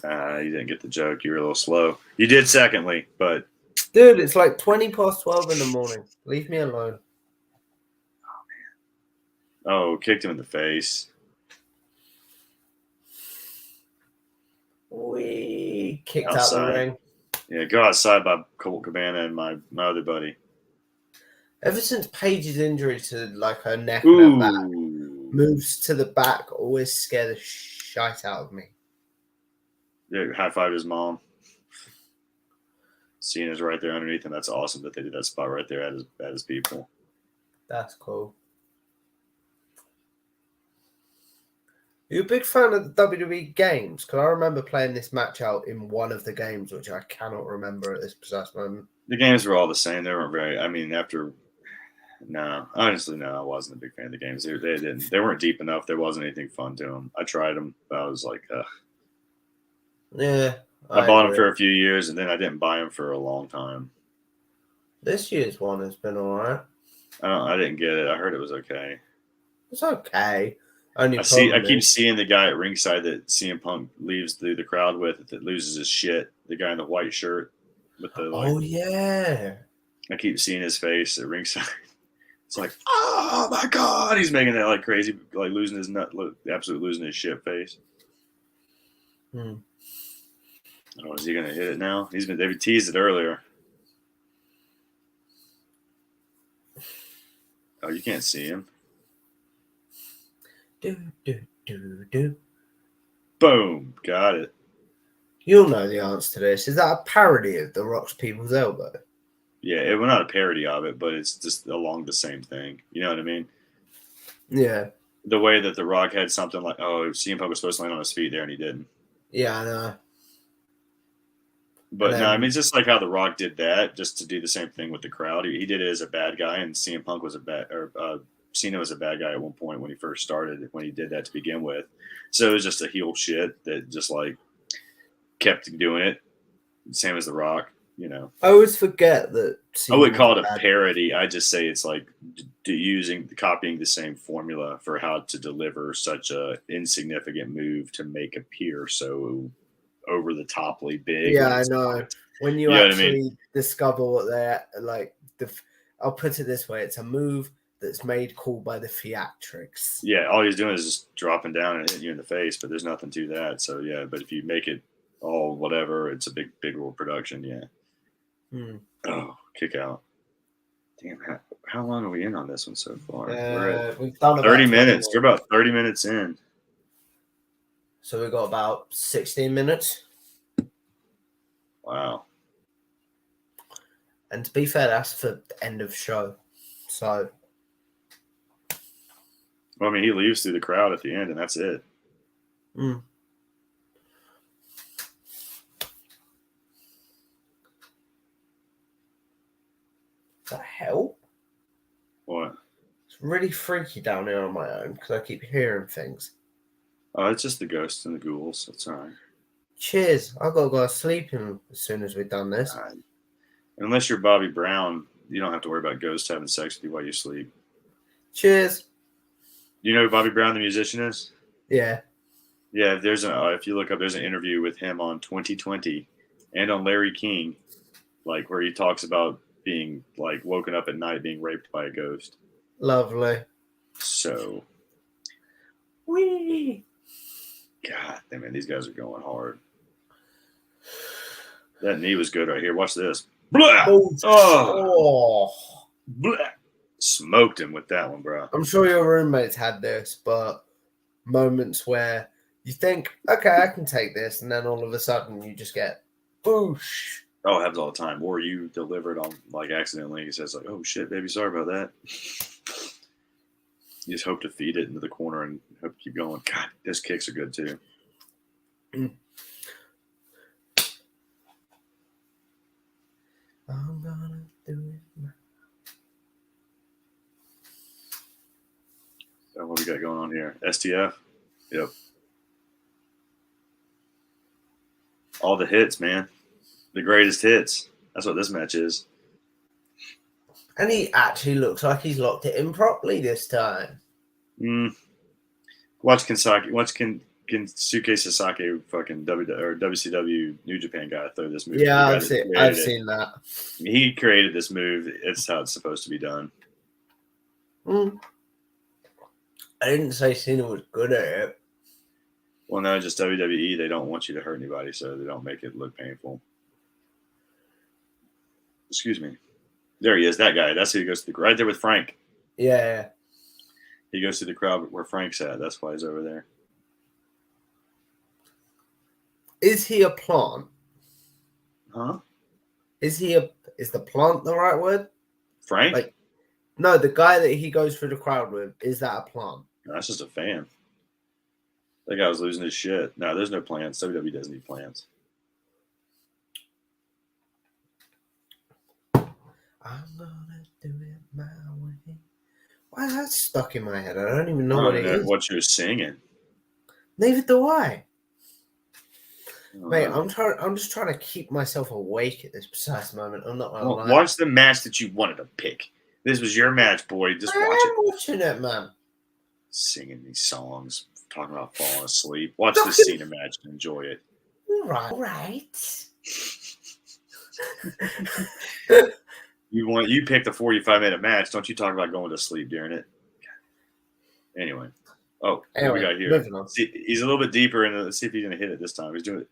You didn't get the joke. You were a little slow. You did secondly, but... Dude, it's like 20 past 12 in the morning. Leave me alone. Oh, kicked him in the face. We kicked Outside. out the ring. Yeah, go outside by Colt Cabana and my other buddy. Ever since Paige's injury to like her neck and her back, moves to the back always scare the shite out of me. Yeah, high-fived his mom. Cena's right there underneath him. That's awesome that they did that spot right there at his people. That's cool. You're a big fan of the WWE games? Because I remember playing this match out in one of the games, which I cannot remember at this precise moment. The games were all the same. They weren't very... I mean, honestly, no, I wasn't a big fan of the games. They weren't deep enough. There wasn't anything fun to them. I tried them, but I was like, ugh. Yeah. I bought them for a few years, and then I didn't buy them for a long time. This year's one has been all right. I didn't get it. I heard it was okay. It's okay. I keep seeing the guy at ringside that CM Punk leaves through the crowd with that loses his shit. The guy in the white shirt with the oh yeah. I keep seeing his face at ringside. It's like, oh my god, he's making that like crazy, like losing his absolutely losing his shit face. Oh, is he gonna hit it now? They've teased it earlier. Oh, you can't see him. Do. Boom, got it. You'll know the answer to this. Is that a parody of The Rock's People's Elbow? Yeah, we're not a parody of it, but it's just along the same thing. You know what I mean? Yeah. The way that The Rock had something like, CM Punk was supposed to land on his feet there, and he didn't. Yeah, I know. But no, I mean, it's just like how The Rock did that, just to do the same thing with the crowd. He did it as a bad guy, and CM Punk was Cena was a bad guy at one point when he first started, when he did that to begin with. So it was just a heel shit that just like kept doing it. Same as The Rock, you know. I always forget that. I wouldn't call it a parody. I just say it's like copying the same formula for how to deliver such a insignificant move to make appear so over the toply big. Yeah, I know. When you actually discover what they're like, I'll put it this way: it's a move that's made cool by the theatrics. Yeah, all he's doing is just dropping down and hitting you in the face, but there's nothing to that. So yeah, but if you make it all whatever, it's a big world production. Yeah. Oh, kick out. Damn, how long are we in on this one so far? We've done 30 minutes. We're about 30 minutes in. So we've got about 16 minutes. Wow. And to be fair, that's for the end of show. So. Well, I mean, he leaves through the crowd at the end, and that's it. The hell? What? It's really freaky down here on my own because I keep hearing things. Oh, it's just the ghosts and the ghouls. That's all right. Cheers. I've got to go to sleep as soon as we've done this. Unless you're Bobby Brown, you don't have to worry about ghosts having sex with you while you sleep. Cheers. Do you know who Bobby Brown, the musician, is? Yeah. Yeah, if you look up, there's an interview with him on 2020 and on Larry King, like where he talks about being like woken up at night being raped by a ghost. Lovely. So. Whee! God, man, these guys are going hard. That knee was good right here. Watch this. Blah! Oh. Blah! Smoked him with that one, bro. I'm sure your roommates had this, but moments where you think, okay, I can take this, and then all of a sudden you just get boosh. Oh, it happens all the time. Or you deliver it on like accidentally. He says like, "Oh shit, baby, sorry about that." You just hope to feed it into the corner and hope to keep going. God, those kicks are good too. I'm gonna do it. So what we got going on here? STF? Yep. All the hits, man. The greatest hits. That's what this match is. And he actually looks like he's locked it in properly this time. Watch Kensuke Sasaki, fucking WCW New Japan guy, throw this move. Yeah, I've seen that. He created this move. It's how it's supposed to be done. I didn't say Cena was good at it. Well, no, just WWE. They don't want you to hurt anybody, so they don't make it look painful. Excuse me. There he is, that guy. That's who he goes to right there with Frank. Yeah. He goes to the crowd where Frank's at. That's why he's over there. Is he a plant? Huh? Is the plant the right word? Frank? No, the guy that he goes through the crowd with, is that a plant? No, that's just a fan. That guy was losing his shit. No, there's no plans. WWE doesn't need plans. I'm gonna do it my way. Why is that stuck in my head? I don't even know what it is. What you're singing. Neither do I. Mate, I'm just trying to keep myself awake at this precise moment. I'm not gonna lie. Watch the match that you wanted to pick. This was your match, boy. Just watch it. I'm watching it, man. Singing these songs, talking about falling asleep. Watch the Cena match and enjoy it. All right. You picked a 45-minute match. Don't you talk about going to sleep during it. Anyway. What we got here? See, he's a little bit deeper into. Let's see if he's gonna hit it this time. He's doing it.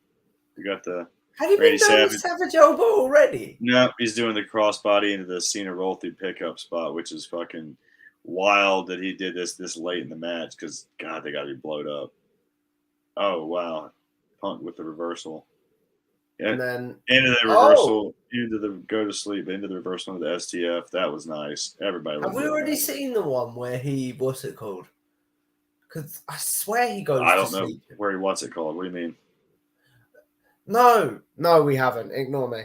We got the. Have you been doing the Savage Elbow already? No, he's doing the crossbody into the Cena roll through pickup spot, which is fucking wild that he did this late in the match because God, they got to be blowed up. Oh wow, Punk with the reversal. Yeah. And then into the reversal, into the go to sleep, into the reversal of the STF. That was nice. Everybody. Have we already seen the one where he what's it called? Because I swear he goes. I don't know where he what's it called. What do you mean? No, we haven't. Ignore me.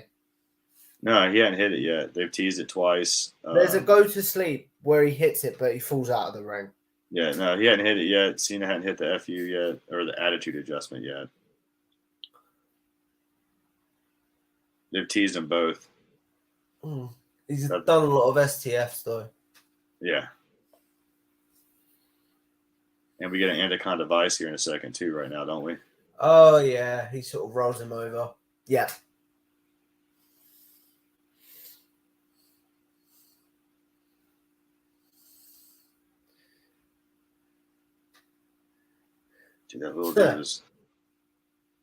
No, he hadn't hit it yet. They've teased it twice. There's a go to sleep where he hits it, but he falls out of the ring. Yeah, no, he hadn't hit it yet. Cena hadn't hit the FU yet, or the attitude adjustment yet. They've teased them both. He's done a lot of STFs, though. Yeah. And we get an Anaconda Vice here in a second, too, right now, don't we? Oh, yeah. He sort of rolls him over. Yeah. Dude, that little dude is...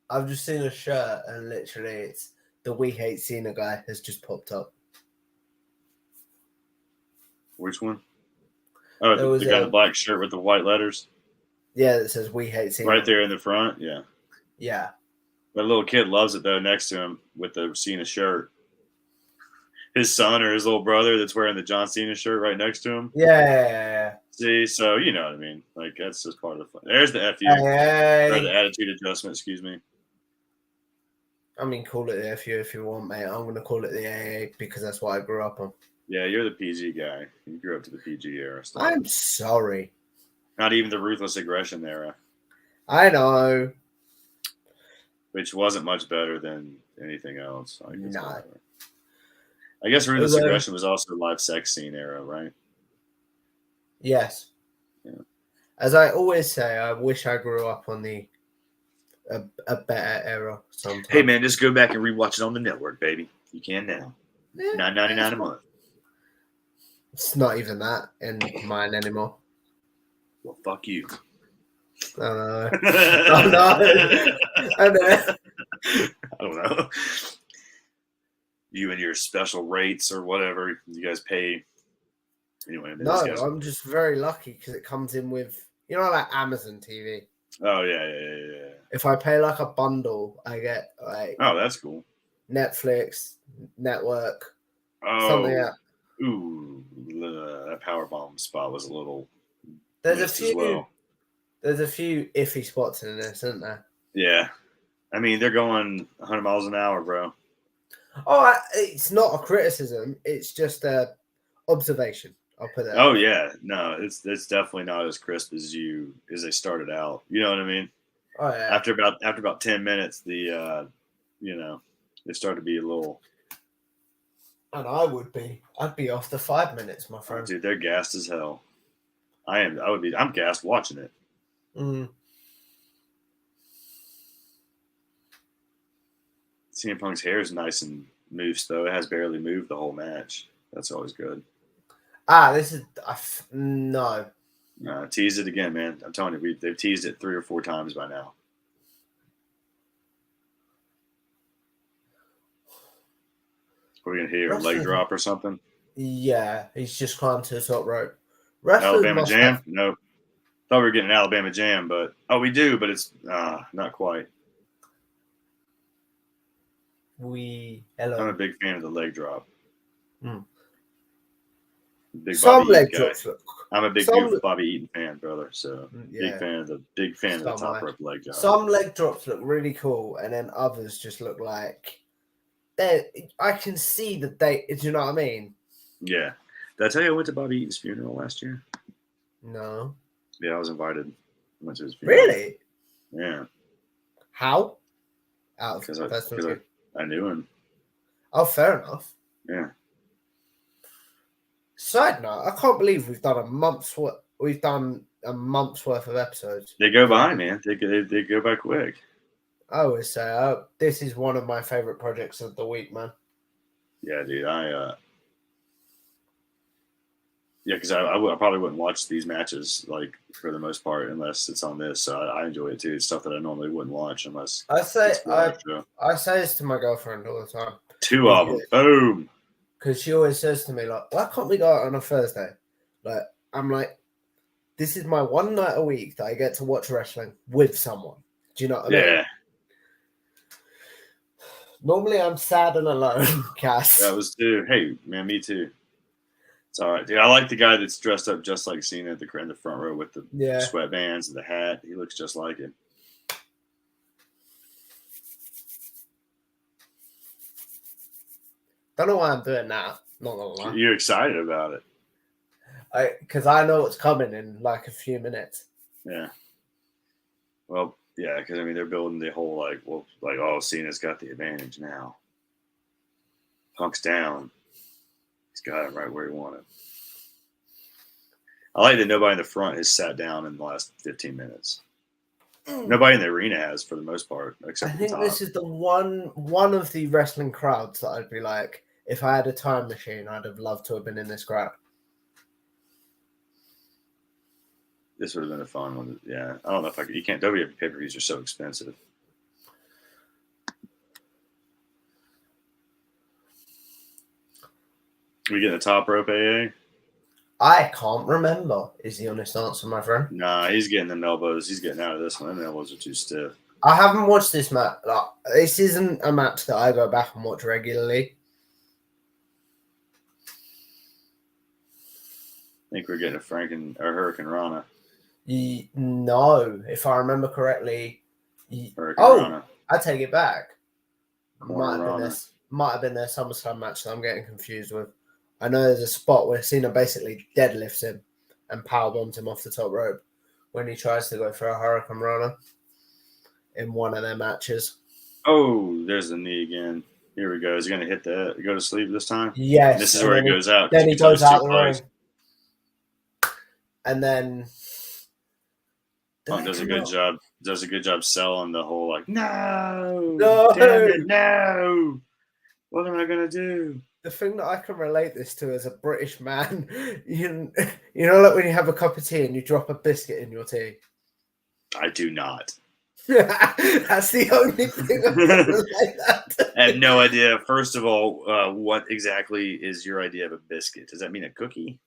I've just seen a shirt, and literally it's the We Hate Cena guy has just popped up. Which one? Oh, the guy in the black shirt with the white letters? Yeah, that says We Hate Cena. Right there in the front, yeah. Yeah. That little kid loves it, though, next to him with the Cena shirt. His son or his little brother that's wearing the John Cena shirt right next to him. Yeah. See, so you know what I mean. Like, that's just part of the fun. There's the FU. Or the attitude adjustment, excuse me. I mean, call it the FU if you want, mate. I'm going to call it the AA because that's what I grew up on. Yeah, you're the PG guy. You grew up to the PG era stuff. I'm sorry. Not even the ruthless aggression era. I know. Which wasn't much better than anything else. No. I guess ruthless aggression was also live sex scene era, right? Yes. Yeah. As I always say, I wish I grew up on a better era sometime. Hey, man, just go back and rewatch it on the network, baby. You can now. Yeah, $9.99 a month. It's not even that in mine anymore. Well, fuck you. Oh, no. Oh, no. I know. I don't know. You and your special rates or whatever you guys pay. Anyway, no, I'm just very lucky because it comes in with, like Amazon TV. Oh, yeah. If I pay like a bundle, I get like. Oh, that's cool. Netflix, network, something like that. Ooh, that Powerbomb spot was a little. There's a few iffy spots in this, isn't there? Yeah. I mean, they're going 100 miles an hour, bro. Oh, it's not a criticism. It's just a observation. I'll put that. Oh yeah, no, it's definitely not as crisp as they started out. You know what I mean? Oh yeah. After about 10 minutes, the it started to be a little. And I'd be off the 5 minutes, my friend. Dude, they're gassed as hell. I'm gassed watching it. Mm. CM Punk's hair is nice and moose, though. It has barely moved the whole match. That's always good. This is no. Tease it again, man. I'm telling you, they've teased it 3 or 4 times by now. Are we gonna hear a leg drop or something? Yeah, he's just climbed to the top rope. Alabama Jam? Nope. Thought we were getting an Alabama Jam, but we do, but it's not quite. Hello. I'm a big fan of the leg drop. Some leg drops. I'm a big Bobby Eaton fan, brother. So big fan of the top rope leg drop. Some leg drops look really cool, and then others just look like I can see that do you know what I mean? Yeah. Did I tell you I went to Bobby Eaton's funeral last year? No. Yeah, I was invited. I went to his funeral. Really? Yeah. How? Because I knew him. Oh, fair enough. Yeah. Side note, I can't believe we've done a month's worth of episodes. They go by, man. They go by quick. I always say, this is one of my favorite projects of the week, man. Yeah, dude. Because I probably wouldn't watch these matches like for the most part unless it's on this. So I enjoy it too. It's stuff that I normally wouldn't watch unless I say this to my girlfriend all the time. 2 of them, boom. Because she always says to me like, "Why can't we go out on a Thursday?" Like I'm like, this is my one night a week that I get to watch wrestling with someone. Do you know what I mean? Yeah. Normally I'm sad and alone, Cass. That was too. Hey, man, me too. It's all right, dude. I like the guy that's dressed up just like Cena in the front row with the sweatbands and the hat. He looks just like him. Don't know why I'm doing that. Not gonna lie. You're excited about it. Because I know what's coming in like a few minutes. Yeah. Well, yeah, because I mean they're building the whole Cena's got the advantage now. Punk's down. He's got him right where he wanted. I like that nobody in the front has sat down in the last 15 minutes. Nobody in the arena has, for the most part, except I think this is the one of the wrestling crowds that I'd be like, if I had a time machine, I'd have loved to have been in this crowd. This would have been a fun one. Yeah, I don't know if I could. You can't. WWE pay-per-views are so expensive. We getting the top rope, AA? I can't remember, is the honest answer, my friend. Nah, he's getting them elbows. He's getting out of this one. Them elbows are too stiff. I haven't watched this match. This isn't a match that I go back and watch regularly. I think we're getting a Hurricane Rana. No, if I remember correctly. Rana. I take it back. Might have been their SummerSlam match that I'm getting confused with. I know there's a spot where Cena basically deadlifts him and powerbombs him off the top rope when he tries to go for a Hurricane Rana in one of their matches. Oh, there's the knee again. Here we go. Is he going to go to sleep this time? Yes. This is where he goes out. Then he goes out the ring. And then Punk does a good job. Does a good job selling the whole no, damn it, no. What am I gonna do? The thing that I can relate this to as a British man, you know, like when you have a cup of tea and you drop a biscuit in your tea. I do not. That's the only thing I can relate that to. I have no idea. First of all, what exactly is your idea of a biscuit? Does that mean a cookie?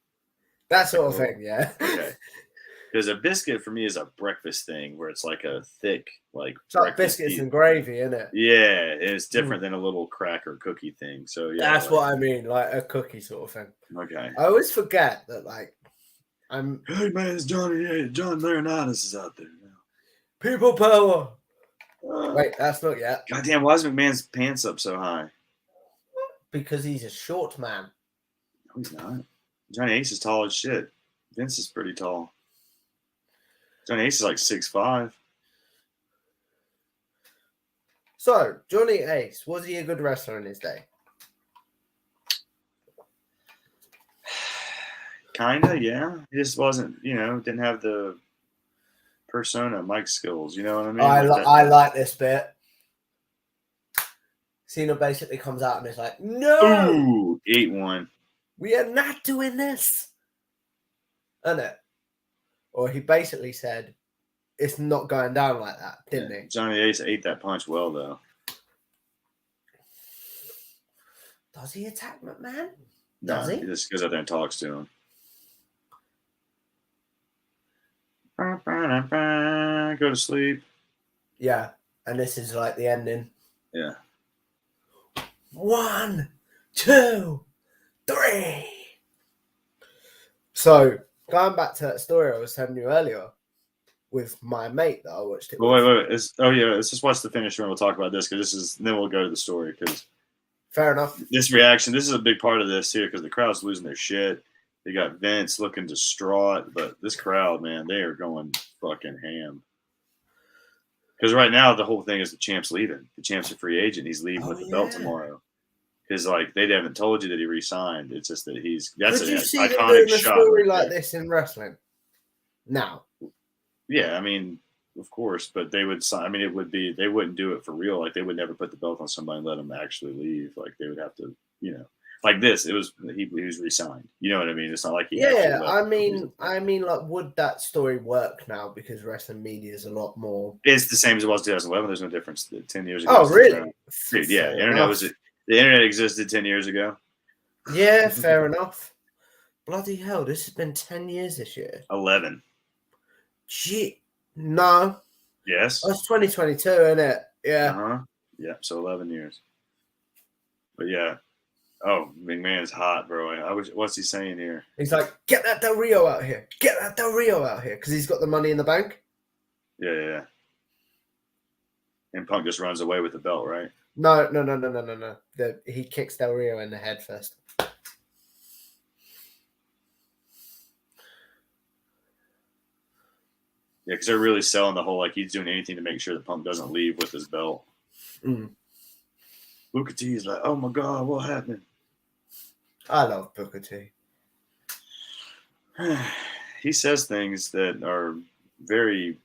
That sort of thing, yeah. Okay. Because a biscuit for me is a breakfast thing where it's like a thick, it's like biscuits and gravy, isn't it? Yeah, it's different than a little cracker cookie thing. So yeah, that's what I mean, like a cookie sort of thing. Okay. I always forget that, Hey man, it's John Laurinaitis is out there now. People power. Wait, that's not yet. Goddamn, why is McMahon's pants up so high? Because he's a short man. No, he's not. Johnny Ace is tall as shit. Vince is pretty tall. Johnny Ace is like 6'5". So, Johnny Ace, was he a good wrestler in his day? Kinda, yeah. He just wasn't, didn't have the persona, mic skills. You know what I mean? I like this bit. Cena basically comes out and is like, "No, Ooh, 8-1. We are not doing this." Isn't it? Or he basically said, "It's not going down like that," didn't he? Johnny Ace ate that punch well, though. Does he attack McMahon? No, he just goes out there and talks to him. Go to sleep. Yeah, and this is like the ending. Yeah. 1, 2, 3. So, going back to that story I was telling you earlier with my mate that I watched it with. Wait. Let's just watch the finish and we'll talk about this because then we'll go to the story because fair enough. This reaction, this is a big part of this here because the crowd's losing their shit. They got Vince looking distraught, but this crowd, man, they are going fucking ham. Because right now the whole thing is the champ's leaving. The champ's a free agent. He's leaving with the belt tomorrow. Because they haven't told you that he re-signed. It's just that that's an iconic shot. Story like this in wrestling now. Yeah, I mean, of course, but they would sign. I mean, they wouldn't do it for real. Like they would never put the belt on somebody and let him actually leave. Like they would have to, like this. It was he was re-signed. You know what I mean? It's not like he. Yeah, I mean, like, would that story work now? Because wrestling media is a lot more. It's the same as it was 2011. There's no difference. 10 years ago. Oh, really? Dude, yeah, the internet existed 10 years ago. Yeah, fair enough. Bloody hell! This has been 10 years this year. 11. Gee, no. Yes. That's 2022, isn't it? Yeah. Yeah. So 11 years. But yeah. Oh, McMahon's hot, bro. What's he saying here? He's like, "Get that Del Rio out here. Get that Del Rio out here," because he's got the money in the bank. Yeah. And Punk just runs away with the belt, right? No. He kicks Del Rio in the head first. Yeah, because they're really selling the whole like he's doing anything to make sure that Punk doesn't leave with his belt. Booker T is like, "Oh my God, what happened?" I love Booker T. He says things that are very.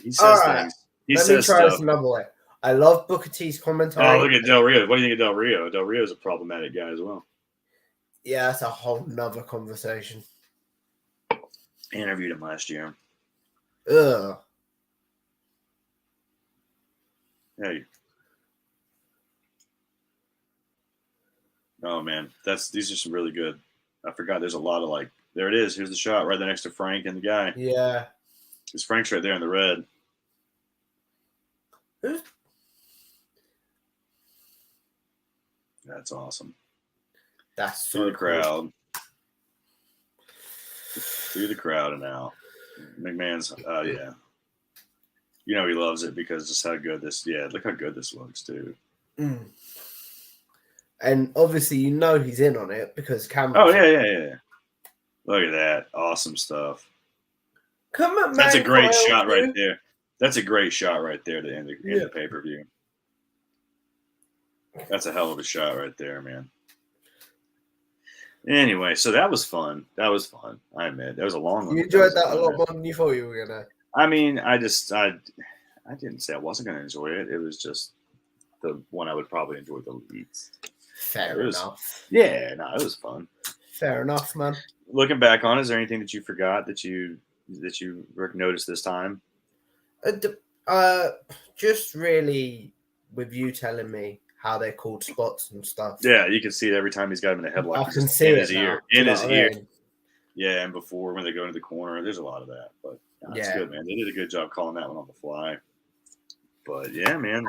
He says things. Let me try this another way. I love Booker T's commentary. Oh, look at Del Rio. What do you think of Del Rio? Del Rio's a problematic guy as well. Yeah, that's a whole nother conversation. I interviewed him last year. Ugh. Hey. Oh man, these are some really good. I forgot there's a lot of like. There it is. Here's the shot right there next to Frank and the guy. Yeah. Because Frank's right there in the red. Who's? That's awesome. That's so through the crowd. Through the crowd and out. McMahon's, yeah. He loves it because just how good this, look how good this looks, too. And obviously, he's in on it because Cameron. Oh, yeah. Look at that. Awesome stuff. Come on, man. That's a great shot right there. That's a great shot right there to end the pay-per-view. That's a hell of a shot right there, man. Anyway, so that was fun. I admit. That was a long one. You enjoyed that a lot more than you thought you were going to. I mean, I didn't say I wasn't going to enjoy it. It was just the one I would probably enjoy the least. Fair enough. Yeah, no, it was fun. Fair enough, man. Looking back on it, is there anything that you forgot that you noticed this time? Just really with you telling me how they're called spots and stuff. Yeah, you can see it every time he's got him in a headlock. I can see it in his ear. In his ear. Yeah, and before when they go into the corner, there's a lot of that. But it's good, man. They did a good job calling that one on the fly. But yeah, man.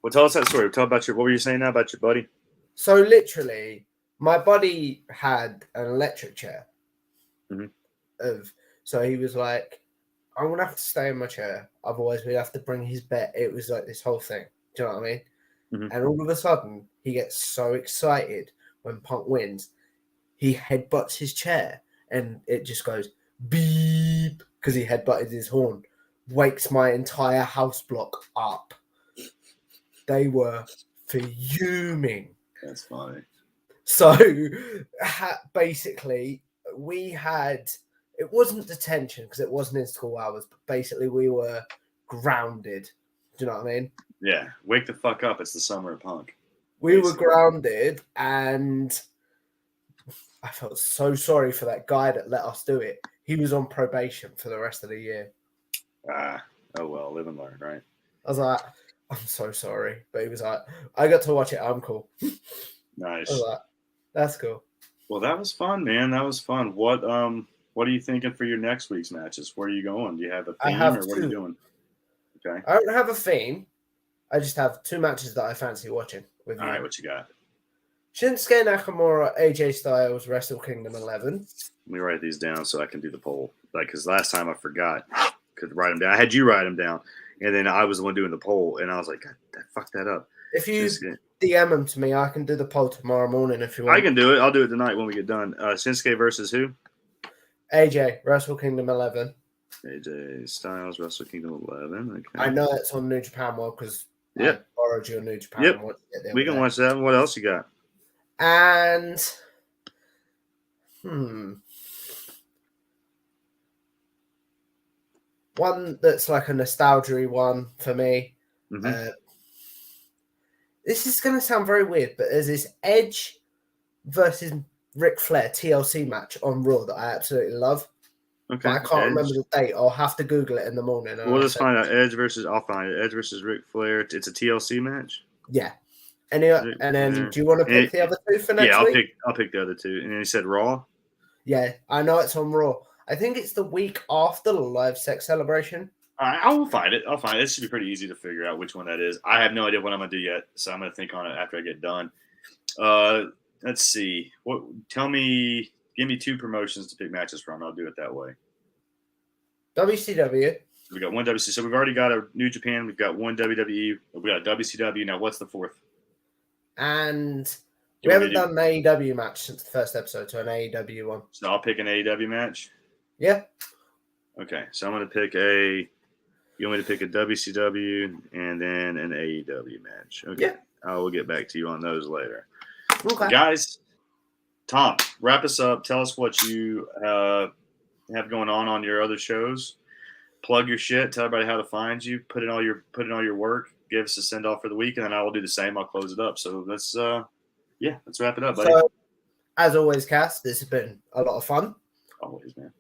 Tell us that story. What were you saying now about your buddy? So literally, my buddy had an electric chair. So he was like, "I'm gonna have to stay in my chair, otherwise we have to bring his bed." It was like this whole thing. Do you know what I mean? and all of a sudden he gets so excited when Punk wins, he headbutts his chair, and it just goes beep because he headbutted his horn. Wakes my entire house block up. They were fuming. That's funny. So basically, we had, it wasn't detention because it wasn't in school hours, but basically we were grounded. Do you know what I mean? Yeah. Wake the fuck up. It's the summer of Punk. We were grounded, and I felt so sorry for that guy that let us do it. He was on probation for the rest of the year. Oh well, live and learn, right? I was like, I'm so sorry. But he was like, I got to watch it. I'm cool. Nice. I was like, that's cool. Well, that was fun, man. That was fun. What are you thinking for your next week's matches? Where are you going? Do you have a theme or what are you doing? Okay. I don't have a theme. I just have 2 matches that I fancy watching with you. All right, what you got? Shinsuke Nakamura, AJ Styles, Wrestle Kingdom 11. Let me write these down so I can do the poll. Because last time I forgot. Could write them down. I had you write them down. And then I was the one doing the poll. And I was like, God, I fucked that up. If you DM them to me, I can do the poll tomorrow morning if you want. I can do it. I'll do it tonight when we get done. Shinsuke versus who? AJ, Wrestle Kingdom 11. AJ Styles, Wrestle Kingdom 11. Okay. I know it's on New Japan World because I borrowed your New Japan. Yep. We can watch that. What else you got? And one that's like a nostalgia one for me. Mm-hmm. This is going to sound very weird, but there's this Edge versus Ric Flair TLC match on Raw that I absolutely love. Okay. But I can't remember the date. I'll have to Google it in the morning. We'll just find out. I'll find it. Edge versus Ric Flair. It's a TLC match? Yeah. And then, do you want to pick the other 2 for next week? I'll pick the other 2. And then you said Raw? Yeah, I know it's on Raw. I think it's the week after the Live Sex Celebration. All right, I will find it. I'll find it. It should be pretty easy to figure out which one that is. I have no idea what I'm going to do yet, so I'm going to think on it after I get done. Let's see. Give me 2 promotions to pick matches from. I'll do it that way. WCW. So we got one WCW. So we've already got a New Japan. We've got one WWE. We got a WCW. Now, what's the 4th? And we haven't done an AEW match since the first episode, so an AEW one. So I'll pick an AEW match? Yeah. Okay, so I'm going to pick you want me to pick a WCW and then an AEW match. Okay. Yeah. I will get back to you on those later. Okay. Guys, Tom, wrap us up. Tell us what you have going on your other shows. Plug your shit. Tell everybody how to find you. Put in all your work. Give us a send off for the week, and then I will do the same. I'll close it up. So let's wrap it up, buddy. So, as always, Cass, this has been a lot of fun. Always, man.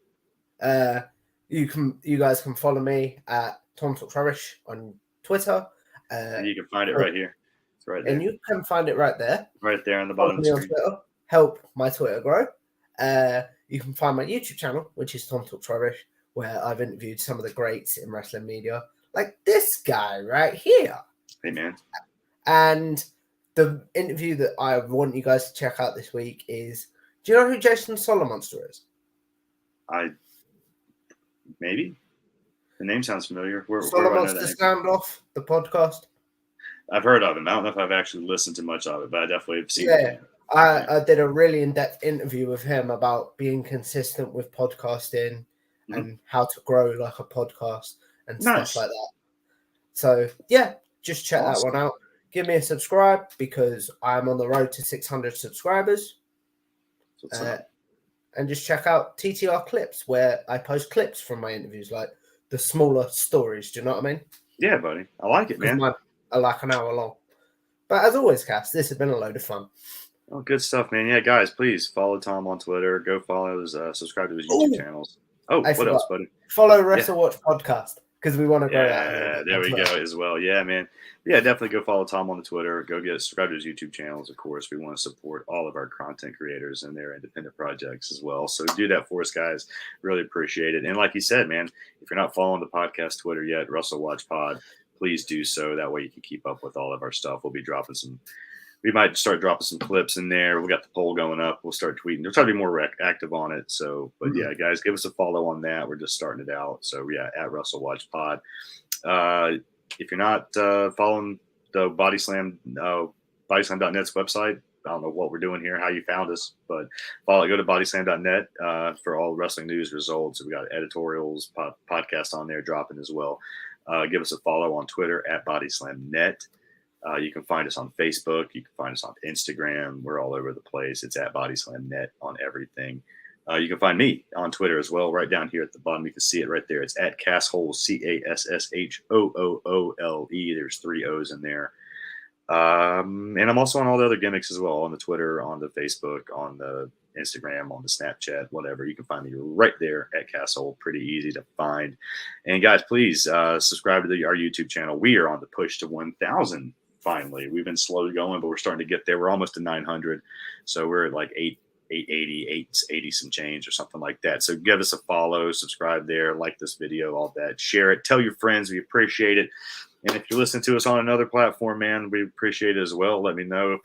You guys can follow me at Tom Talks Rubbish on Twitter. And you can find it right here. It's right there. And you can find it right there. Right there on the bottom of the screen. Twitter. Help my Twitter grow. You can find my YouTube channel, which is Tom Talks Rubbish, where I've interviewed some of the greats in wrestling media, like this guy right here. Hey, man. And the interview that I want you guys to check out this week is, do you know who Jason Solomonster is? Maybe. The name sounds familiar. Solomonster Standoff, the podcast. I've heard of him. I don't know if I've actually listened to much of it, but I definitely have seen it. I did a really in-depth interview with him about being consistent with podcasting and how to grow like a podcast and stuff like that. So, yeah, just check that one out. Give me a subscribe because I'm on the road to 600 subscribers. And just check out TTR Clips, where I post clips from my interviews, like the smaller stories. Do you know what I mean? Yeah, buddy. I like it, man. Mine are like an hour long. But as always, Cass, this has been a load of fun. Oh, good stuff, man. Yeah, guys, please follow Tom on Twitter. Go follow his, subscribe to his YouTube channels. Oh, what else, buddy? Follow Wrestle Watch Podcast because we want to grow that. Yeah, there we go as well. Yeah, man. Yeah, definitely go follow Tom on the Twitter. Go subscribe to his YouTube channels. Of course, we want to support all of our content creators and their independent projects as well. So do that for us, guys. Really appreciate it. And like you said, man, if you're not following the podcast Twitter yet, Wrestle Watch Pod, please do so. That way you can keep up with all of our stuff. We'll be dropping we might start dropping some clips in there. We got the poll going up. We'll start tweeting. We'll try to be more active on it. So, but yeah, guys, give us a follow on that. We're just starting it out. So yeah, at Wrestle Watch Pod. If you're not following the bodyslam.net's website. I don't know what we're doing here, how you found us, but go to bodyslam.net for all wrestling news results. We got editorials, podcasts on there dropping as well. Give us a follow on Twitter at bodyslamnet. You can find us on Facebook. You can find us on Instagram. We're all over the place. It's at bodyslamnet on everything. You can find me on Twitter as well, right down here at the bottom. You can see it right there. It's at Casshole, CASSHOOOLE. There's 3 O's in there. And I'm also on all the other gimmicks as well, on the Twitter, on the Facebook, on the Instagram, on the Snapchat, whatever. You can find me right there at Casshole. Pretty easy to find. And guys, please subscribe to our YouTube channel. We are on the push to 1,000 finally. We've been slow going, but we're starting to get there. We're almost to 900. So we're at like 880 some change or something like that. So give us a follow, subscribe there, like this video, all that. Share it. Tell your friends. We appreciate it. And if you're listening to us on another platform, man, we appreciate it as well. Let me know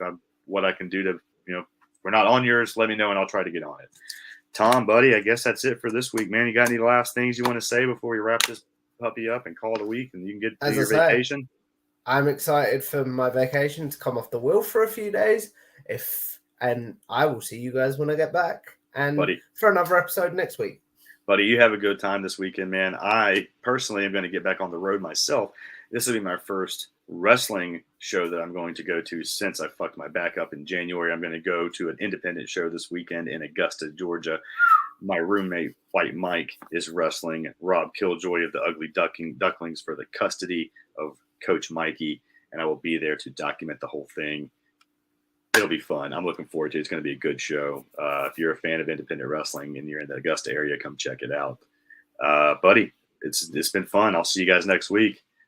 what I can do to, if we're not on yours, let me know and I'll try to get on it. Tom, buddy, I guess that's it for this week, man. You got any last things you want to say before we wrap this puppy up and call it a week and you can get to your vacation? I'm excited for my vacation to come off the wheel for a few days. And I will see you guys when I get back. And for another episode next week. Buddy, you have a good time this weekend, man. I personally am going to get back on the road myself. This will be my first wrestling show that I'm going to go to since I fucked my back up in January. I'm going to go to an independent show this weekend in Augusta, Georgia. My roommate, White Mike, is wrestling Rob Killjoy of the Ugly Ducklings for the custody of Coach Mikey, and I will be there to document the whole thing. It'll be fun. I'm looking forward to it. It's going to be a good show. If you're a fan of independent wrestling and you're in the Augusta area, come check it out. Buddy, it's been fun. I'll see you guys next week.